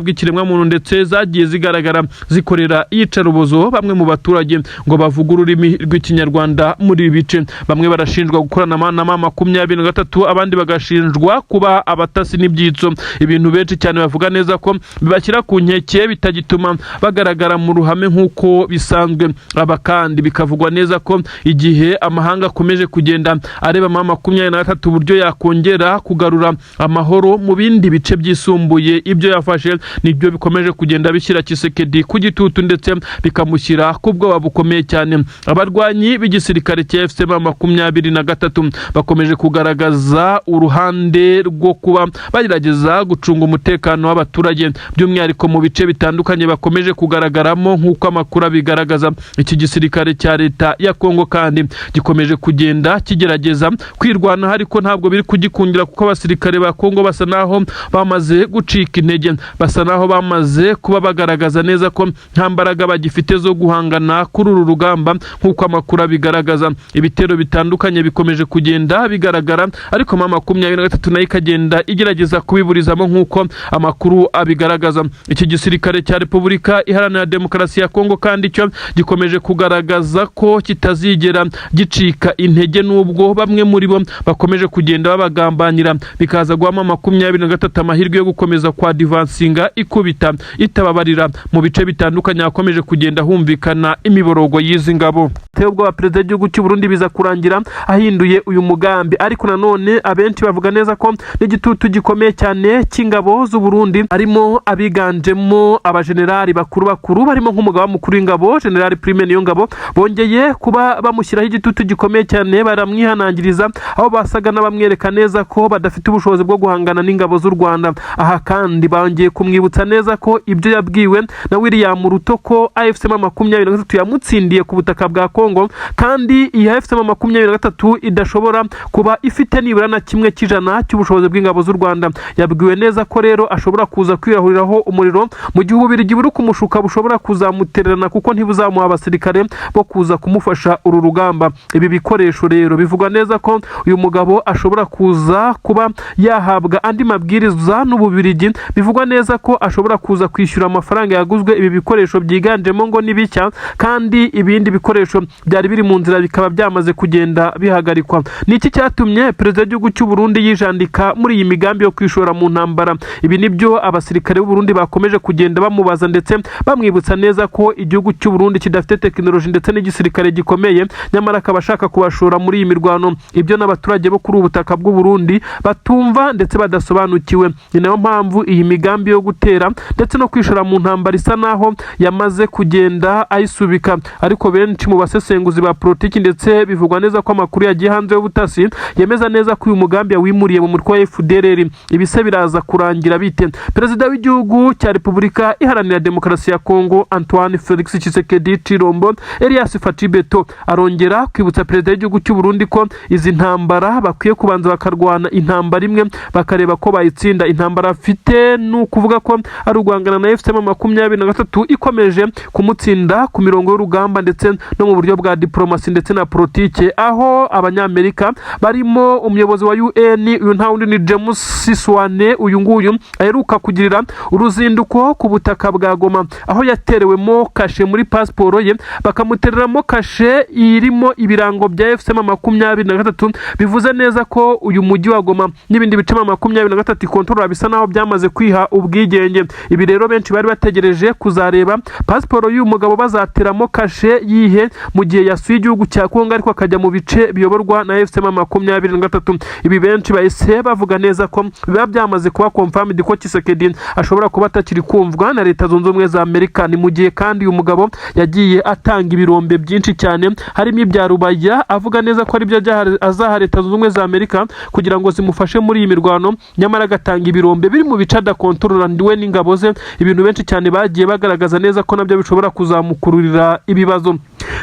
bw'ikiremwa muntu ndetse zagiye zigaragara zikorera iyicarubozo bamwe mu baturage ngo bavuga ururimi rw'ikinyarwanda muri ibi bice. Bamwe barashinjwa gukorana na 23, abandi bagashinjwa kuba abatasi n'ibyitso. Ibintu benshi cyane bavuga neza ko bibashyira ku nkeke bitagituma bagaragara mu ruhame nk'uko bisanzwe. Aba kandi bikavugwa neza ko igihe amahanga akomeje kugenda areba 23 uburyo yakongera kugarura amahoro mu bindi bice byisumbuye ibyo yafashe, nibyo bikomeje kugenda bishyira Tshisekedi ku gitutu ndetse bikamushyira ku bwoba bukomeye cyane. Abarwanyi b'igisirikare cya FCM 23 bakomeje kugaragaza uruhande rwo kuba bagerageza gucunga umutekano w'abaturage, by'umwihariko mu bice bitandukanye bakomeje kugaragaramo nk'uko amakuru bigaragaza. Iki gisirikare cya leta ya Kongo kandi gikomeje kugenda kigerageza kwirwana, ariko ntabwo biri kugikundira kuko abasirikare ba Kongo basa naho bamaze gucika intege, basa naho bamaze kuba bagaragaza neza ko nta mbaraga bagifite zo guhangana kuri uru rugamba nk'uko amakuru bigaragaza. Ibitero bitandukanye bikomeje kugenda bigaragara, ariko 23 nayo ikagenda igerageza kubiburizamo nk'uko amakuru abigaragaza. Iki gisirikare cya Repubulika Iharanira Demokarasi ya Kongo kandi cyo gikomeje kugaragaza ko kitazigera gicika intege n'ubwo bamwe muri bo bakomeje kugenda babagambanira, bikaza guhama 23 amahirwe yo gukomeza kwa advancinga ikubita itababarira mu bice bitandukanye hakomeje kugenda humvikana imiborogo y'izi ngabo. Ubwo wa perezida w'igihugu cy'u Burundi biza kurangira ahinduye uyu mugambi, ariko nanone abenshi bavuga neza ko n'igitutu gikomeye cyane cy'ingabo z'u Burundi harimo abiganjemo abajenerali bakuru barimo nk'umugaba mukuru w'ingabo General Prime Niyongabo, bongeye kuba bamushyiraho igitutu gikomeye cyane, baramwihanangiriza aho basaga n'abamwereka neza ko badafite ubushobozi bwo guhangana n'ingabo z'u Rwanda. Aha kandi bongeye kumwibutsa neza ko ibyo yabwiwe na William Ruto ko AFCM 23 yamutsindiye ku butaka bwa Kongo, kandi iyi AFCM 23 idashobora kuba ifite nibura na 1% cy'ubushobozi bw'ingabo z'u Rwanda. Yabwiwe neza ko rero ashobora kuza kwirahuriraho umuriro mu gihe ububirigi buri kumushuka bushobora kuzamutererana kuko ntibuzamuha abasirikare bo kuza kumufasha uru rugamba. Ibi bikoresho rero bivugwa neza ko uyu mugabo ashobora kuza kuba yahabwa andi mabwiriza n'ububirigi. Bivugwa neza ko ashobora kuza kwishyura amafaranga yaguzwe ibi bikoresho byiganjemo ngo nibicya, kandi ibindi bikoresho byari biri mu nzira bikaba byamaze kugenda bihagarikwa. Niki cyatumye perezida w'igihugu cy'u Burundi yijandika muri iyi migambi yo kwishora mu ntambara? Ibi nibyo abasirikare b'u Burundi bakomeje kugenda bamubaza ndetse bamwibutsa neza ko igihugu cy'u Burundi kidafite tekinoloji ndetse n'igisirikare gikomeye, nyamara akaba ashaka kubashora muri iyi mirwano. Ibyo n'abaturage bo kuri ubutaka bw'u Burundi batumva bataramenya ndetse badasobanukiwe. Ni nayo mpamvu iyi migambi yo gutera ndetse no kwishora mu ntambara isa naho yamaze kugenda ayisubika. Ariko benshi mu basesenguzi ba politiki ndetse bivugwa neza ko amakuru yagiye hanze y'ubutasi yemeza neza ko uyu mugambi yawimuriye mu mutwe wa FDLR. Ibise biraza kurangira bite? Perezida w'igihugu cya Repubulika Iharanira Demokarasi ya Kongo Antoine Felix Tshisekedi Tshilombo Elias Fatibeto arongera kwibutsa perezida w'igihugu cy'u Burundi ko izi ntambara bakwiye kubanza bakarwana intambara imwe bakareba ko bayitsinda. Intambara afite n'ukuvuga ko ari uguhangana na FCM23 ikomeje kumutsinda ku mirongo y'urugamba ndetse no mu buryo bwa diplomasi ndetse na politike, aho abanyamerika barimo umuyobozi wa UN uyu nta wundi ni James Siswane. Uyu nguyu aheruka kugirira uruzinduko ku butaka bwa Goma, aho yaterewemo kashe muri pasiporo ye, bakamutereramo kashe irimo ibirango bya FCM23. Bivuze neza ko uyu mujyi wa Goma n'ibindi bice 23 ikontorora bisa naho byamaze kwiha ubwigenge. Ibi rero benshi bari bategereje kuzareba pasiporo y'uyu mugabo bazateramo kashe yihe mu gihe yasuye igihugu cya Kongo ariko akajya mu bice biyoborwa na FCM23. Ibi benshi bahise bavuga neza ko biba byamaze kuba confirmed ko Tshisekedi ashobora kuba atakiri kumvwa na Leta Zunze Ubumwe za Amerika. Ni mu gihe kandi uyu mugabo yagiye atanga ibirombe byinshi cyane harimo ibya Rubaya, avuga neza ko ari byo azaha Leta Zunze Ubumwe za Amerika kugira ngo zimufashe muri iyi mirwano, nyamara agatanga ibirombe biri mu bice adakontorora ndiwe n'ingabo ze. Ibintu benshi cyane bagiye bagaragaza neza ko nabyo bishobora kuzamukururira ibibazo.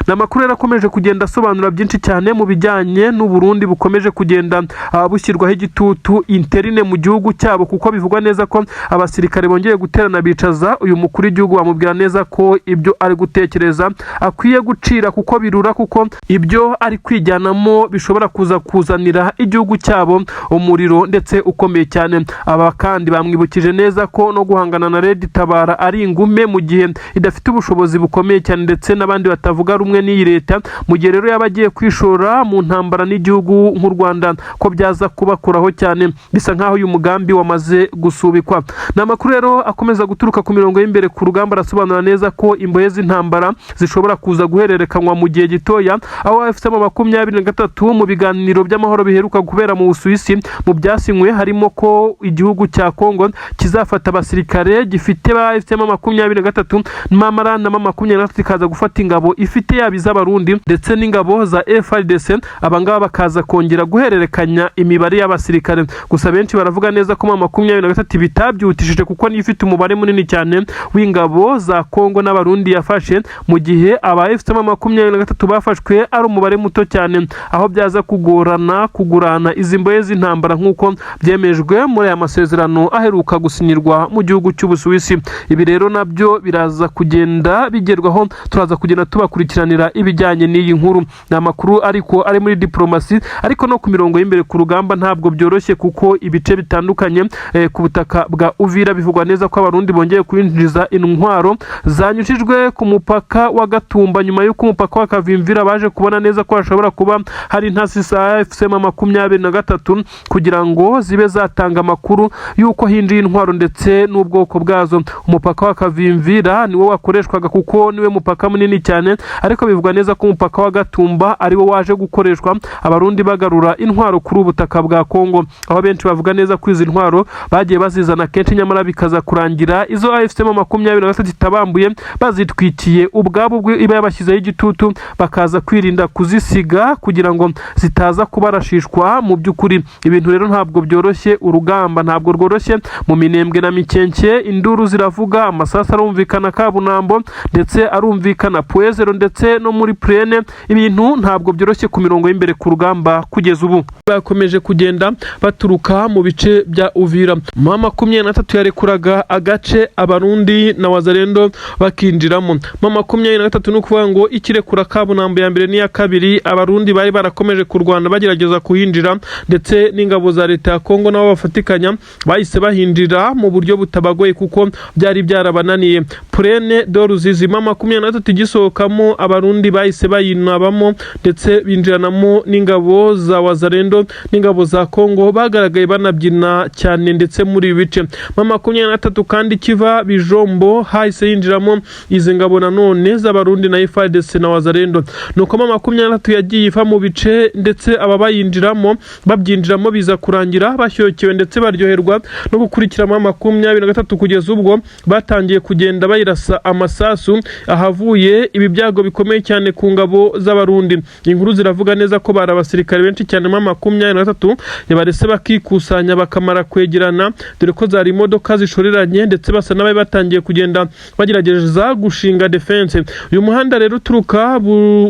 Namakuru yarakomeje kugenda asobanura byinshi cyane mu bijyanye n'u Burundi bukomeje kugenda bushyirwaho igitutu interine mu gihugu cyabo, kuko bivugwa neza ko abasirikare bongeye guterana bicaza uyu mukuru w'igihugu bamubwira neza ko ibyo ari gutekereza akwiye gucira kuko birura, kuko ibyo ari kwijyanamo bishobora kuzanira igihugu cyabo umuriro ndetse ukomeye cyane. Aba kandi bamwibukije neza ko no guhangana na Red Tabara ari ingume mu gihe idafite ubushobozi bukomeye cyane ndetse n'abandi batavuga rumwe n'iyi leta. Mu gihe rero yabagiye kwishora mu ntambara n'igihugu nk'u Rwanda ko byaza kubakuraho cyane, bisa nkaho uyu mugambi wamaze gusubikwa. N'amakuru rero akomeza guturuka ku mirongo y'imbere ku rugamba arasobanura neza ko imbohe z'intambara zishobora kuza guhererekanwa mu gihe gitoya, aho FCM23 mu biganiro by'amahoro biheruka kubera mu Busuwisi mu byasinywe harimo ko igihugu cya Kongo kizafata abasirikare gifite ba FCM23 n'amara na 23 kaza gufata ingabo ifite yabiza abarundi ndetse n'ingabo za FARDC. Abangaba bakaza kongera guhererekanya imibare y'abasirikare. Gusa benshi baravuga neza ko 23 bitabyutishije kuko nifite umubare munini cyane w'ingabo za Kongo n'abarundi yafashe, mu gihe aba FCM23 bafashwe ari umubare muto cyane, aho byaza kugurana izi mbohe z'intambara nk'uko byemejwe muri aya masezerano aheruka gusinyirwa mu gihugu cy'Ubusuwisi. Ibi rero nabyo biraza kugenda bigerwaho, turaza kugenda tubakurikiranira ibijyanye n'iyi nkuru. N'amakuru ariko ari muri diplomasi, ariko no ku mirongo y'imbere ku rugamba ntabwo byoroshye, kuko ibice bitandukanye ku butaka bwa Uvira bivugwa neza ko abarundi bongeye kwinjiza intwaro zanyujijwe ku mupaka wa Gatumba nyuma y'uko umupaka wa Kavimvira baje kubona neza ko hashobora kuba hari intasi za FCM23 kugira ngo zibe zatanga amakuru y'uko hinjiye intwaro ndetse n'ubwoko bwazo. Umupaka wa Kavimvira niwo wakoreshwaga kuko niwe mupaka munini cyane, ariko bivugwa neza ko umupaka wa Gatumba ariwo waje gukoreshwa abarundi bagarura intwaro kuri ubutaka bwa Kongo, aho benshi bavuga neza ko izi ntwaro bagiye bazizana kenshi nyamara bikaza kurangira izo FCM23 itabambuye bazitwikiye ubwabo iba yabashyizeho igitutu, bakaza kwirinda kuzisiga kugira ngo zitaza kubarashishwa. Mu by'ukuri ibintu rero ntabwo byoroshye, urugamba ntabwo rworoshye. Mu minembwe na mikenke induru ziravuga, amasasa arumvikana Kabunambo ndetse arumvikana Puezero ndetse no muri Plene. Ibintu ntabwo byoroshye ku mirongo y'imbere ku rugamba kugeza ubu. Bakomeje kugenda baturuka mu bice bya Uvira. 23 yarekuraga agace abarundi na wazalendo bakinjiramo. 23 no kuvuga ngo ikirekura Kabunambo ya mbere n'iya kabiri abarundi bari barakomeje ku Rwanda bagerageza kuhinjira, ndetse n'ingabo za leta ya Kongo nabo bafatikanya bahise bahinjira mu buryo butabagoye kuko byari byarabananiye. Plene do Ruzizi 23 gisohokamo naho abarundi bahise bayinabamo ndetse binjiranamo n'ingabo za Wazalendo n'ingabo za Kongo bagaragaye banabyina cyane ndetse muri ibi bice. 23 kandi kiva Bijombo hahise yinjiramo izi ngabo nanone z'abarundi na FARDC na Wazalendo. Nuko 23 yagiye iva mu bice ndetse aba bayinjiramo babyinjiramo biza kurangira bashyokyewe ndetse baryoherwa no gukurikira 23 kugeza ubwo batangiye kugenda bayirasa amasasu ahavuye ibi byago bikomeye cyane ku ngabo z'abarundi. Inkuru ziravuga neza ko bari abasirikare benshi cyane 23 yabarese bakikusanya bakamara kwegerana dore ko zari imodoka zishoreranye ndetse basa nabaye batangiye kugenda bagerageza gushinga defense. Uyu muhanda rero uturuka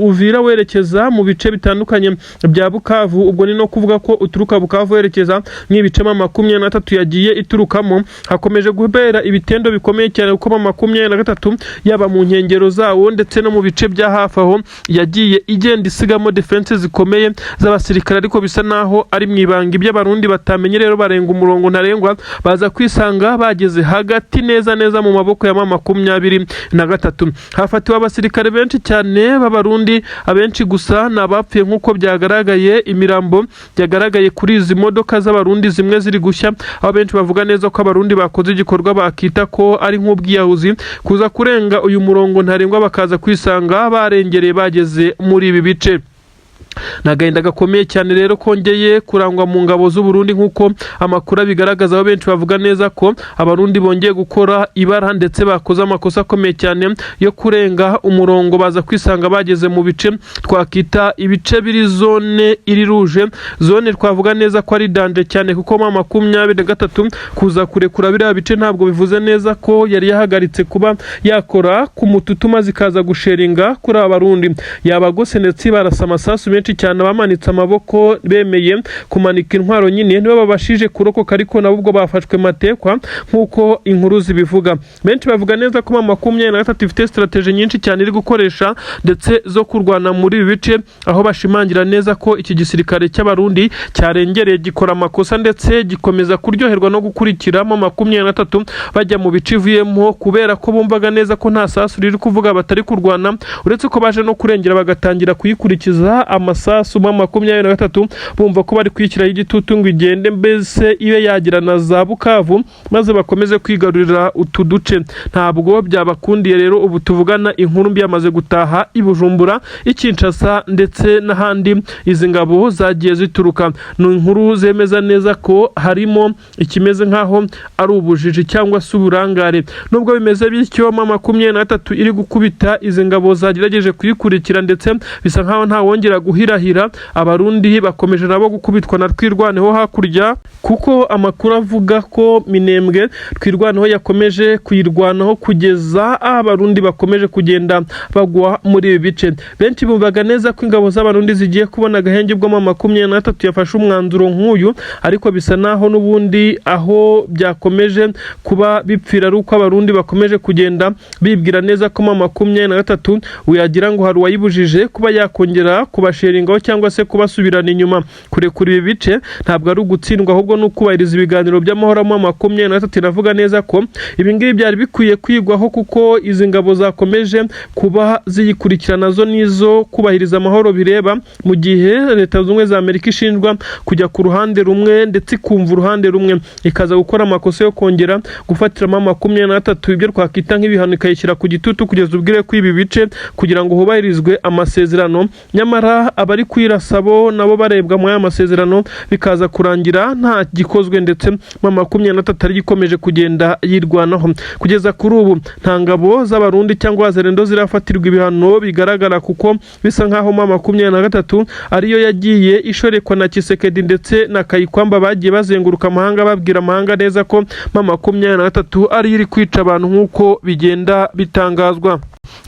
Uvira werekeza mu bice bitandukanye bya Bukavu, ubwo ni no kuvuga ko uturuka Bukavu werekeza nk'ibice 23 yagiye iturukamo. Hakomeje guhera ibitendo bikomeye cyane kuko 23 yaba mu nkengero zawo ndetse no mu bice bya hafi aho yagiye igenda isigamo defense zikomeye z'abasirikare, ariko bisa naho ari mwibanga iby'abarundi batamenye. Rero barenga umurongo ntarengwa baza kwisanga bageze hagati neza mu maboko ya 23. Hafatiwe abasirikare benshi cyane b'abarundi, abenshi gusa nabapfuye nkuko byagaragaye. Imirambo byagaragaye kuri izi modoka z'abarundi zimwe ziri gushya, aho benshi bavuga neza ko abarundi bakoze igikorwa bakita ko ari nk'ubwiyahuzi kuza kurenga uyu murongo ntarengwa bakaza kwisanga barengereye bageze muri ibi bice. Nagahinda gakomeye cyane rero kongeye kurangwa mu ngabo z'u Burundi nkuko amakuru bigaragaza, aho benshi bavuga neza ko abarundi bongeye gukora ibara ndetse bakoze amakosa akomeye cyane yo kurenga umurongo baza kwisanga bageze mu bice twakita ibice biri zone iri ruje. Zone twavuga neza ko ari danje cyane kuko 23 kuza kurekura biriya bice ntabwo bivuze neza ko yari yahagaritse kuba yakora ku mututuma zikaza gusheringa kuri abarundi. Yabagose ndetse barasa amasasu benshi cyane bamanitse amaboko bemeye kumanika intwaro nyine niba babashije kurokoka, ariko nabo ubwo bafashwe matekwa nkuko inkuru zibivuga. Benshi bavuga neza ko 23 ifite strategy nyinshi cyane iri gukoresha ndetse zo kurwana muri ibi bice, aho bashimangira neza ko iki gisirikare cy'abarundi cyarengereye gikora amakosa ndetse gikomeza kuryoherwa no gukurikira 23 bajya mu bice ivuyemo kubera ko bumvaga neza ko nta sasu riri kuvuga batari kurwana, uretse ko baje no kurengera bagatangira kuyikurikiza amasasu 23 bumva ko bari kwikiraho igitutu ngo igende mbese ibe yagira na za Bukavu maze bakomeze kwigarurira utu duce. Ntabwo byabakundiye rero ubu tuvugana inkuru mbi yamaze gutaha i Bujumbura, i Kinshasa ndetse n'ahandi izi ngabo zagiye zituruka. No inkuru zemeza neza ko harimo ikimeze nkaho ari ubujiji cyangwa se uburangare. Nubwo bimeze bityo 23 iri gukubita izi ngabo zagerageje kuyikurikira ndetse bisa nkaho nta wongera guhirahira. Abarundi bakomeje nabo gukubitwa na Twirwaneho hakurya, kuko amakuru avuga ko Minembwe Twirwaneho yakomeje kuyirwanaho kugeza abarundi bakomeje kugenda bagwa muri ibi bice. Benshi bumvaga neza ko ingabo z'abarundi zigiye kubona agahenge bwo 23 yafashe umwanzuro nk'uyu, ariko bisa naho n'ubundi aho byakomeje kuba bipfira ari uko abarundi bakomeje kugenda bibwira neza ko 23 uyagira ngo hari wayibujije kuba yakongera kubasheringaho cyangwa se kubasubirana inyuma. Kurekura ibi bice ntabwo ari ugutsindwa, ahubwo no kubahiriza ibiganiro by'amahoro 23. Iravuga neza ko ibi ngibi byari bikwiye kwigwaho kuko izi ngabo zakomeje kuba ziyikurikirana zo nizo kubahiriza amahoro bireba, mu gihe Leta z'Ubumwe za Amerika ishinjwa kujya ku ruhande rumwe ndetse ikumva uruhande rumwe ikaza gukora amakosa yo kongera gufatira 23 ibyo twakita nk'ibihano ikayishyira ku gitutu kugeza ubwire ko ibi bice kugira ngo hubahirizwe amasezerano. Nyamara abari kwirasabo nabo barebwa mu aya masezerano bikaza kurangira nta gikozwe ndetse 23 ari gikomeje kugenda yirwanaho. Kugeza kuri ubu nta ngabo z'abarundi cyangwa Wazalendo zirafatirwa ibihano bigaragara, kuko bisa nkaho 23 ariyo yagiye ishorekwa na Tshisekedi ndetse na Kayikwamba bagiye bazenguruka amahanga babwira amahanga neza ko 23 ari iri kwica abantu nkuko bigenda bitangazwa.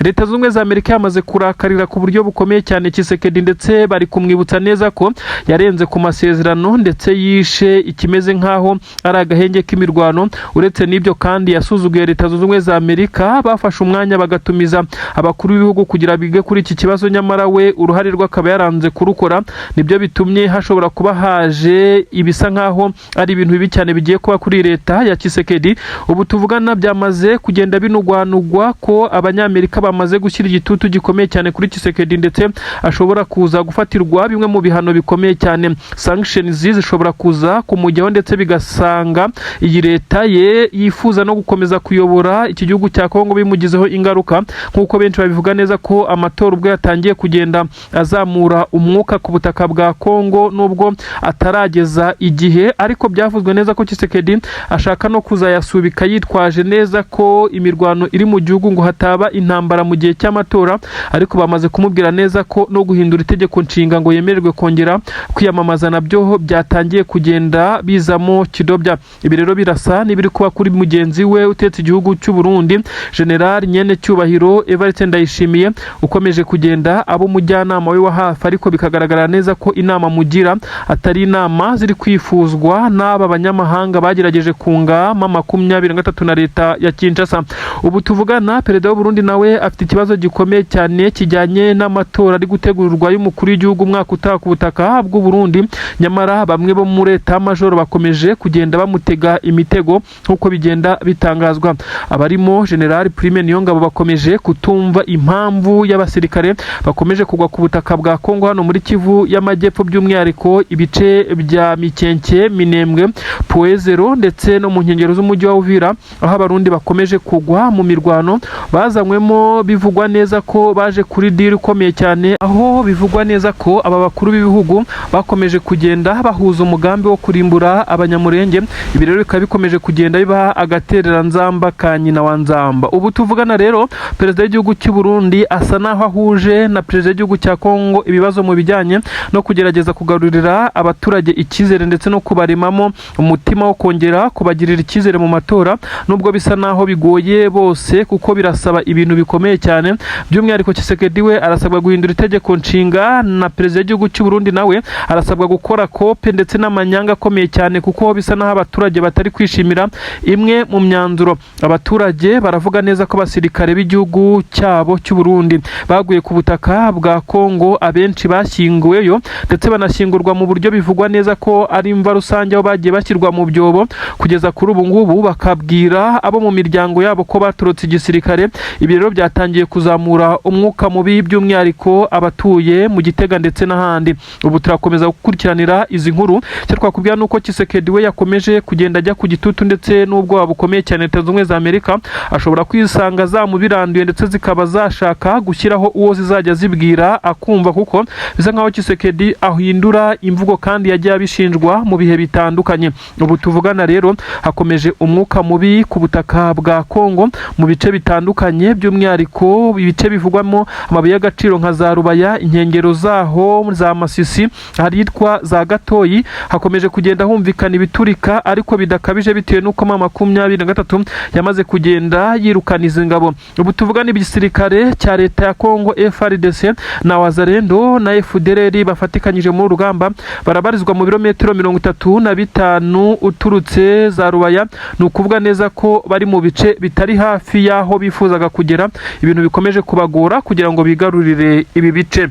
Leta z'Ubumwe za Amerika yamaze kurakarira ku buryo bukomeye cyane Tshisekedi ndetse bari kumwibutsa neza ko yarenze ku masezerano ndetse yishe ikimeze nkaho ari agahenge k'imirwano. Uretse n'ibyo kandi yasuzuguye Leta z'Ubumwe za Amerika, bafashe umwanya bagatumiza abakuru b'ibihugu kugira bige kuri iki kibazo, nyamara we uruhare rw'akaba yaranze kurukora. Nibyo bitumye hashobora kuba haje ibisa nkaho ari ibintu bibi cyane bigiye kuba kuri leta ya Tshisekedi. Ubu tuvugana byamaze kugenda binugwanugwa ko Abanyamerika Amerika bamaze gushyira igitutu gikomeye cyane kuri Tshisekedi ndetse ashobora kuza gufatirwa bimwe mu bihano bikomeye cyane. Sanctions zishobora kuza kumujyaho ndetse bigasanga iyi leta ye yifuza no gukomeza kuyobora iki gihugu cya Kongo bimugizeho ingaruka, nk'uko benshi babivuga neza ko amatora ubwo yatangiye kugenda azamura umwuka ku butaka bwa Kongo nubwo atarageza igihe, ariko byavuzwe neza ko Tshisekedi ashaka no kuzayasubika yitwaje neza ko imirwano iri mu gihugu ngo hataba intambara mu gihe cy'amatora, ariko bamaze kumubwira neza ko no guhindura itegeko nshinga ngo yemererwe kongera kwiyamamaza nabyo byatangiye kugenda bizamo kidobya. Ibi rero birasa n'ibiri kuba kuri mugenzi we utetse igihugu cy'u Burundi General Nyene Cyubahiro Evariste Ndayishimiye, ukomeje kugenda abo umujyanama we wa hafi, ariko bikagaragara neza ko inama mugira atari inama ziri kwifuzwa n'aba banyamahanga bagerageje kunga M23 na leta ya Kinshasa. Ubu tuvugana perezida w'u Burundi nawe afite ikibazo gikomeye cyane kijyanye n'amatora ari gutegurwa y'umukuru w'igihugu umwaka utaha ku butaka bw'u Burundi, nyamara bamwe bo muri leta majoro bakomeje kugenda bamutega imitego nk'uko bigenda bitangazwa. Abarimo General Prime Niyongabo bakomeje kutumva impamvu y'abasirikare bakomeje kugwa ku butaka bwa Kongo hano muri Kivu y'Amajyepfo, by'umwihariko ibice bya Mikenke, Minembwe, Poezero ndetse no mu nkengero z'umujyi wa Uvira, aho abarundi bakomeje kugwa mu mirwano bazanywemo. Bivugwa neza ko baje kuri deal ikomeye cyane, aho bivugwa neza ko aba bakuru b'ibihugu bakomeje kugenda bahuza umugambi wo kurimbura abanyamurenge. Ibi rero bikaba bikomeje kugenda biba agaterera nzamba ka nyina wa nzamba. Ubu tuvugana rero perezida w'igihugu cy'u Burundi asa naho ahuje na perezida w'igihugu cya Kongo ibibazo mu bijyanye no kugerageza kugarurira abaturage icyizere ndetse no kubaremamo umutima wo kongera kubagirira icyizere mu matora, nubwo bisa naho bigoye bose kuko birasaba ibintu bikomeye cyane. By'umwihariko Tshisekedi we arasabwa guhindura itegeko nshinga, na perezida w'igihugu cy'u Burundi nawe arasabwa gukora kope ndetse n'amanyanga akomeye cyane, kuko bisa naho abaturage batari kwishimira imwe mu myanzuro. Abaturage baravuga neza ko abasirikare b'igihugu cyabo cy'u Burundi baguye ku butaka bwa Kongo, abenshi bashyinguweyo ndetse banashyingurwa mu buryo bivugwa neza ko ari imva rusange, aho bagiye bashyirwa mu byobo. Kugeza kuri ubu ngubu bakabwira abo mu miryango yabo ko baturutse igisirikare. Ibi rero byatangiye kuzamura umwuka mubi, by'umwihariko abatuye mu Gitega ndetse n'ahandi. Ubu turakomeza gukurikiranira izi nkuru. Icyo twakubwira nuko Tshisekedi we yakomeje kugenda ajya ku gitutu ndetse n'ubwoba bukomeye cyane Leta Zunze Ubumwe za Amerika ashobora kwisanga zamubiranduye ndetse zikaba zashaka gushyiraho uwo zizajya zibwira akumva, kuko bisa nkaho Tshisekedi ahindura imvugo kandi yagiye abishinjwa mu bihe bitandukanye. Ubu tuvugana rero hakomeje umwuka mubi ku butaka bwa Kongo mu bice bitandukanye, by'umwihariko ibice bivugwamo amabuye y'agaciro nka za Rubaya, inkengero zaho za Masisi, ahitwa za Gatoyi, hakomeje kugenda humvikana ibiturika ariko bidakabije bitewe n'uko M23 yamaze kugenda yirukana izi ngabo. Ubu tuvugana igisirikare cya leta ya Kongo FARDC na Wazalendo na FDLR bafatikanyije muri urugamba, barabarizwa mu birometero 35 uturutse za Rubaya. Ni ukuvuga neza ko bari mu bice bitari hafi y'aho bifuzaga kugera, ibintu bikomeje kubagora kugira ngo bigarurire ibi bice.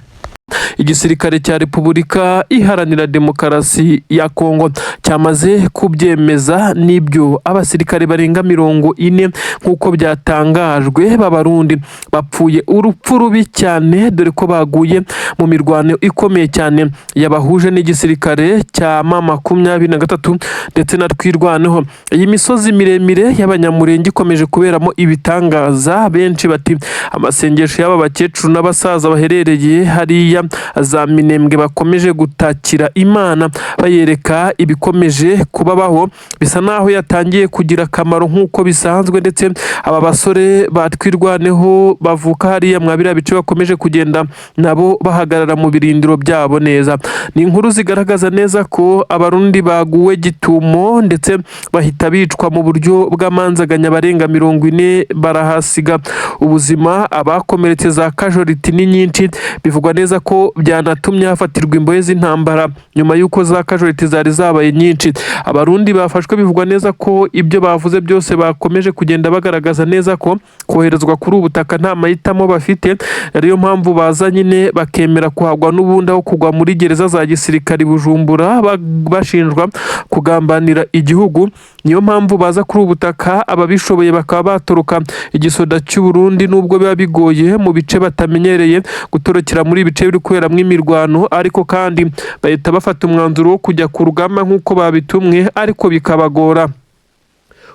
Igisirikare cya Repubulika Iharanira Demokarasi ya Kongo cyamaze kubyemeza, n'ibyo abasirikare barenga 40 nk'uko byatangajwe b'Abarundi bapfuye urupfu rubi cyane, dore ko baguye mu mirwano ikomeye cyane yabahuje n'igisirikare cya M23 ndetse na Twirwaneho. Iyi misozi miremire y'abanyamurenge ikomeje kuberamo ibitangaza. Benshi bati amasengesho y'aba bakecuru n'abasaza baherereye hariya za Minembwe bakomeje gutakira Imana bayereka ibikomeje kubabaho, bisa naho yatangiye kugira akamaro nk'uko bisanzwe. Ndetse aba basore batwirwaneho bavuka hariya mwabira bice bakomeje kugenda nabo bahagarara mu birindiro byabo neza. Ni inkuru zigaragaza neza ko Abarundi baguwe gitumo ndetse bahita bicwa mu buryo bw'amanzaganya, barenga 40 barahasiga ubuzima. Abakomeretse za casualty ni nyinshi, bivugwa neza ko byanatumye hafatirwa imbohe z'intambara nyuma y'uko za casualty zari zabaye nyinshi. Abarundi bafashwe bivugwa neza ko ibyo bavuze byose bakomeje kugenda bagaragaza neza ko koherezwa kuri ubutaka nta mahitamo bafite, ariyo mpamvu baza nyine bakemera kuhagwa n'ubundi aho kugwa muri gereza za gisirikare Bujumbura bashinjwa kugambanira igihugu. Niyo mpamvu baza kuri ubutaka, ababishoboye bakaba batoroka igisoda cy'u Burundi nubwo biba bigoye mu bice batamenyereye gutorokera muri ibice biri kuberamo imirwano, ariko kandi bahita bafata umwanzuro wo kujya ku rugamba nk'uko babitumwe ariko bikabagora.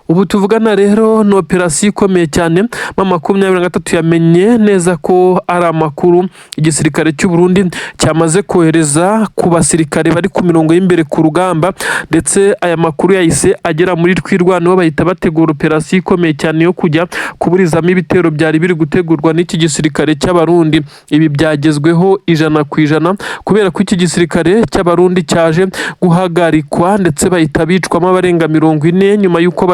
Ubu tuvugana rero ni operasiyo ikomeye cyane. 23 yamenye neza ko ari amakuru igisirikare cy'u Burundi cyamaze kohereza ku basirikare bari ku mirongo y'imbere ku rugamba, ndetse aya makuru yahise agera muri Twirwaneho bahita bategura operasiyo ikomeye cyane yo kujya kuburizamo ibitero byari biri gutegurwa n'iki gisirikare cy'Abarundi. Ibi byagezweho 100% kubera ko iki gisirikare cy'Abarundi cyaje guhagarikwa ndetse bahita bicwamo abarenga 40 nyuma y'uko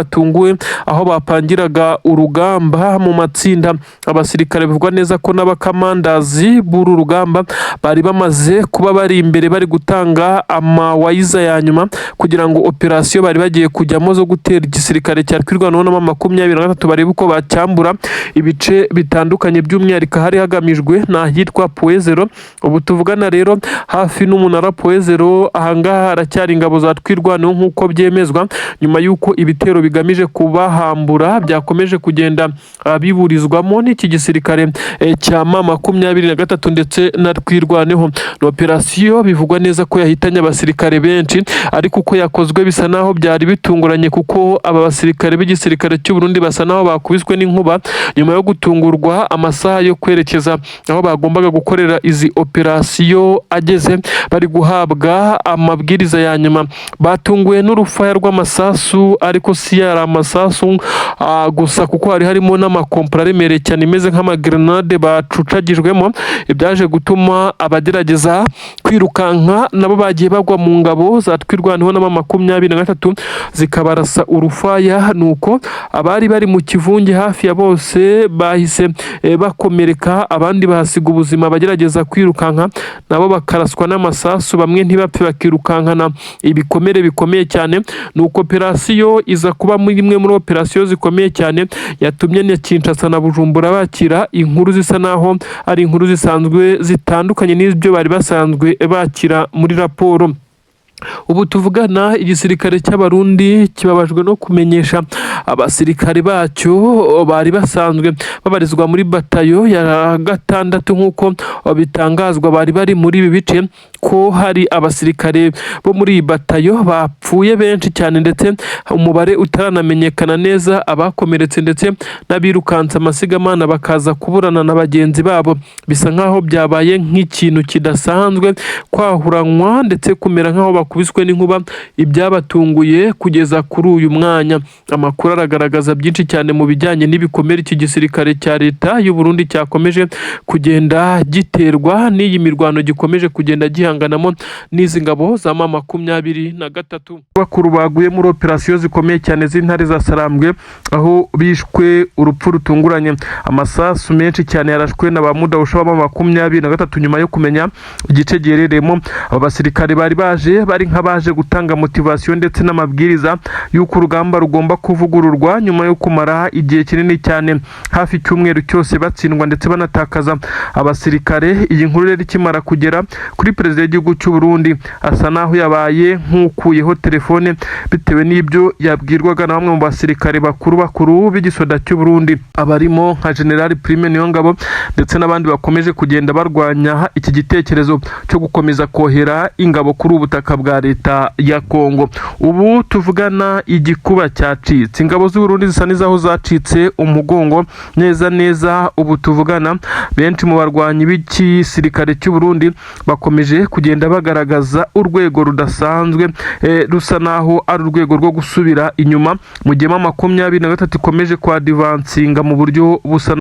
aho bapangiraga urugamba mu matsinda. Abasirikare bivugwa neza ko n'abakamandazi b'uru rugamba bari bamaze kuba bari imbere bari gutanga amawayiza ya nyuma kugira ngo operasiyo bari bagiye kujyamo zo gutera igisirikare cya Twirwaneho na 23 barebe uko bacyambura ibice bitandukanye, by'umwihariko hari hagamijwe n'ahitwa Poezero. Ubu tuvugana rero hafi n'umunara Poezero, ahangaha haracyari ingabo za Twirwaneho nk'uko byemezwa nyuma y'uko ibitero bigamije kubahambura byakomeje kugenda biburizwamo n'iki gisirikare cya 23 ndetse na Twirwaneho. Ni operasiyo bivugwa neza ko yahitanye abasirikare benshi, ariko uko yakozwe bisa naho byari bitunguranye kuko aba basirikare b'igisirikare cy'u Burundi basa naho bakubiswe n'inkuba nyuma yo gutungurwa amasaha yo kwerekeza aho bagombaga gukorera izi operasiyo ageze, bari guhabwa amabwiriza ya nyuma. Batunguwe n'urufaya rw'amasasu, ariko si yari amasasu gusa kuko hari harimo n'amakompara aremereye cyane imeze nk'amagrenade bacucagijwemo, ibyaje gutuma abagerageza kwirukanka nabo bagiye bagwa mu ngabo za Twirwaneho na 23 zikabarasa urufaya. Nuko abari bari mu kivunge hafi ya bose bahise bakomereka, abandi bahasiga ubuzima bagerageza kwirukanka nabo bakaraswa n'amasasu, bamwe ntibapfe bakirukankana ibikomere bikomeye cyane. Nuko operasiyo iza kuba muri imwe muri operasiyo zikomeye cyane yatumye na Kinshasa na Bujumbura bakira inkuru zisa naho ari inkuru zisanzwe zitandukanye n'ibyo bari basanzwe bakira muri raporo. Ubu tuvugana igisirikare cy'Abarundi kibabajwe no kumenyesha abasirikare bacyo bari basanzwe babarizwa muri batayo ya 6 nk'uko bitangazwa bari bari muri ibi bice ko hari abasirikare bo muri batayo bapfuye benshi cyane, ndetse umubare utaranamenyekana neza, abakomeretse ndetse n'abirukansa amasigamana bakaza kuburana na bagenzi babo. Bisa nkaho byabaye nk'ikintu kidasanzwe kwahuranwa ndetse kumera nkaho bakubiswe n'inkuba, ibyabatunguye kugeza kuri uyu mwanya. Amakuru aragaragaza byinshi cyane mu bijyanye n'ibikomere iki gisirikare cya leta y'u Burundi cyakomeje kugenda giterwa n'iyi mirwano gikomeje kugenda gihanganamo n'izi ngabo za 23. Bakuru baguye muri operasiyo zikomeye cyane z'intare za Sarambwe aho bishwe urupfu rutunguranye. Amasasu menshi cyane yarashwe na ba Mudahusha wa 23 nyuma yo kumenya igice giherereyemo. Aba basirikare bari baje bari nk'abaje gutanga motivation ndetse n'amabwiriza y'uko urugamba rugomba kuvugururwa nyuma yo kumara igihe kinini cyane hafi cyumweru cyose batsindwa ndetse banatakaza abasirikare. Iyi nkuru rero ikimara kugera kuri perezida w'igihugu cy'u Burundi asa naho yabaye nk'ukuyeho telefone bitewe n'ibyo yabwirwaga na bamwe mu basirikare bakuru b'igisoda cy'u Burundi, abarimo nka General Prime Niyongabo ndetse n'abandi bakomeje kugenda barwanya iki gitekerezo cyo gukomeza kohera ingabo kuri ubutaka bwa leta ya Kongo. Ubu tuvugana igikuba cyacitse, ingabo z'u Burundi zisa n'izaho zacitse umugongo neza. Ubu tuvugana benshi mu barwanyi b'igisirikare cy'u Burundi bakomeje kugenda bagaragaza urwego rudasanzwe rusa naho ari urwego rwo gusubira inyuma mu gihe 23 ikomeje kwa advancinga mu buryo busa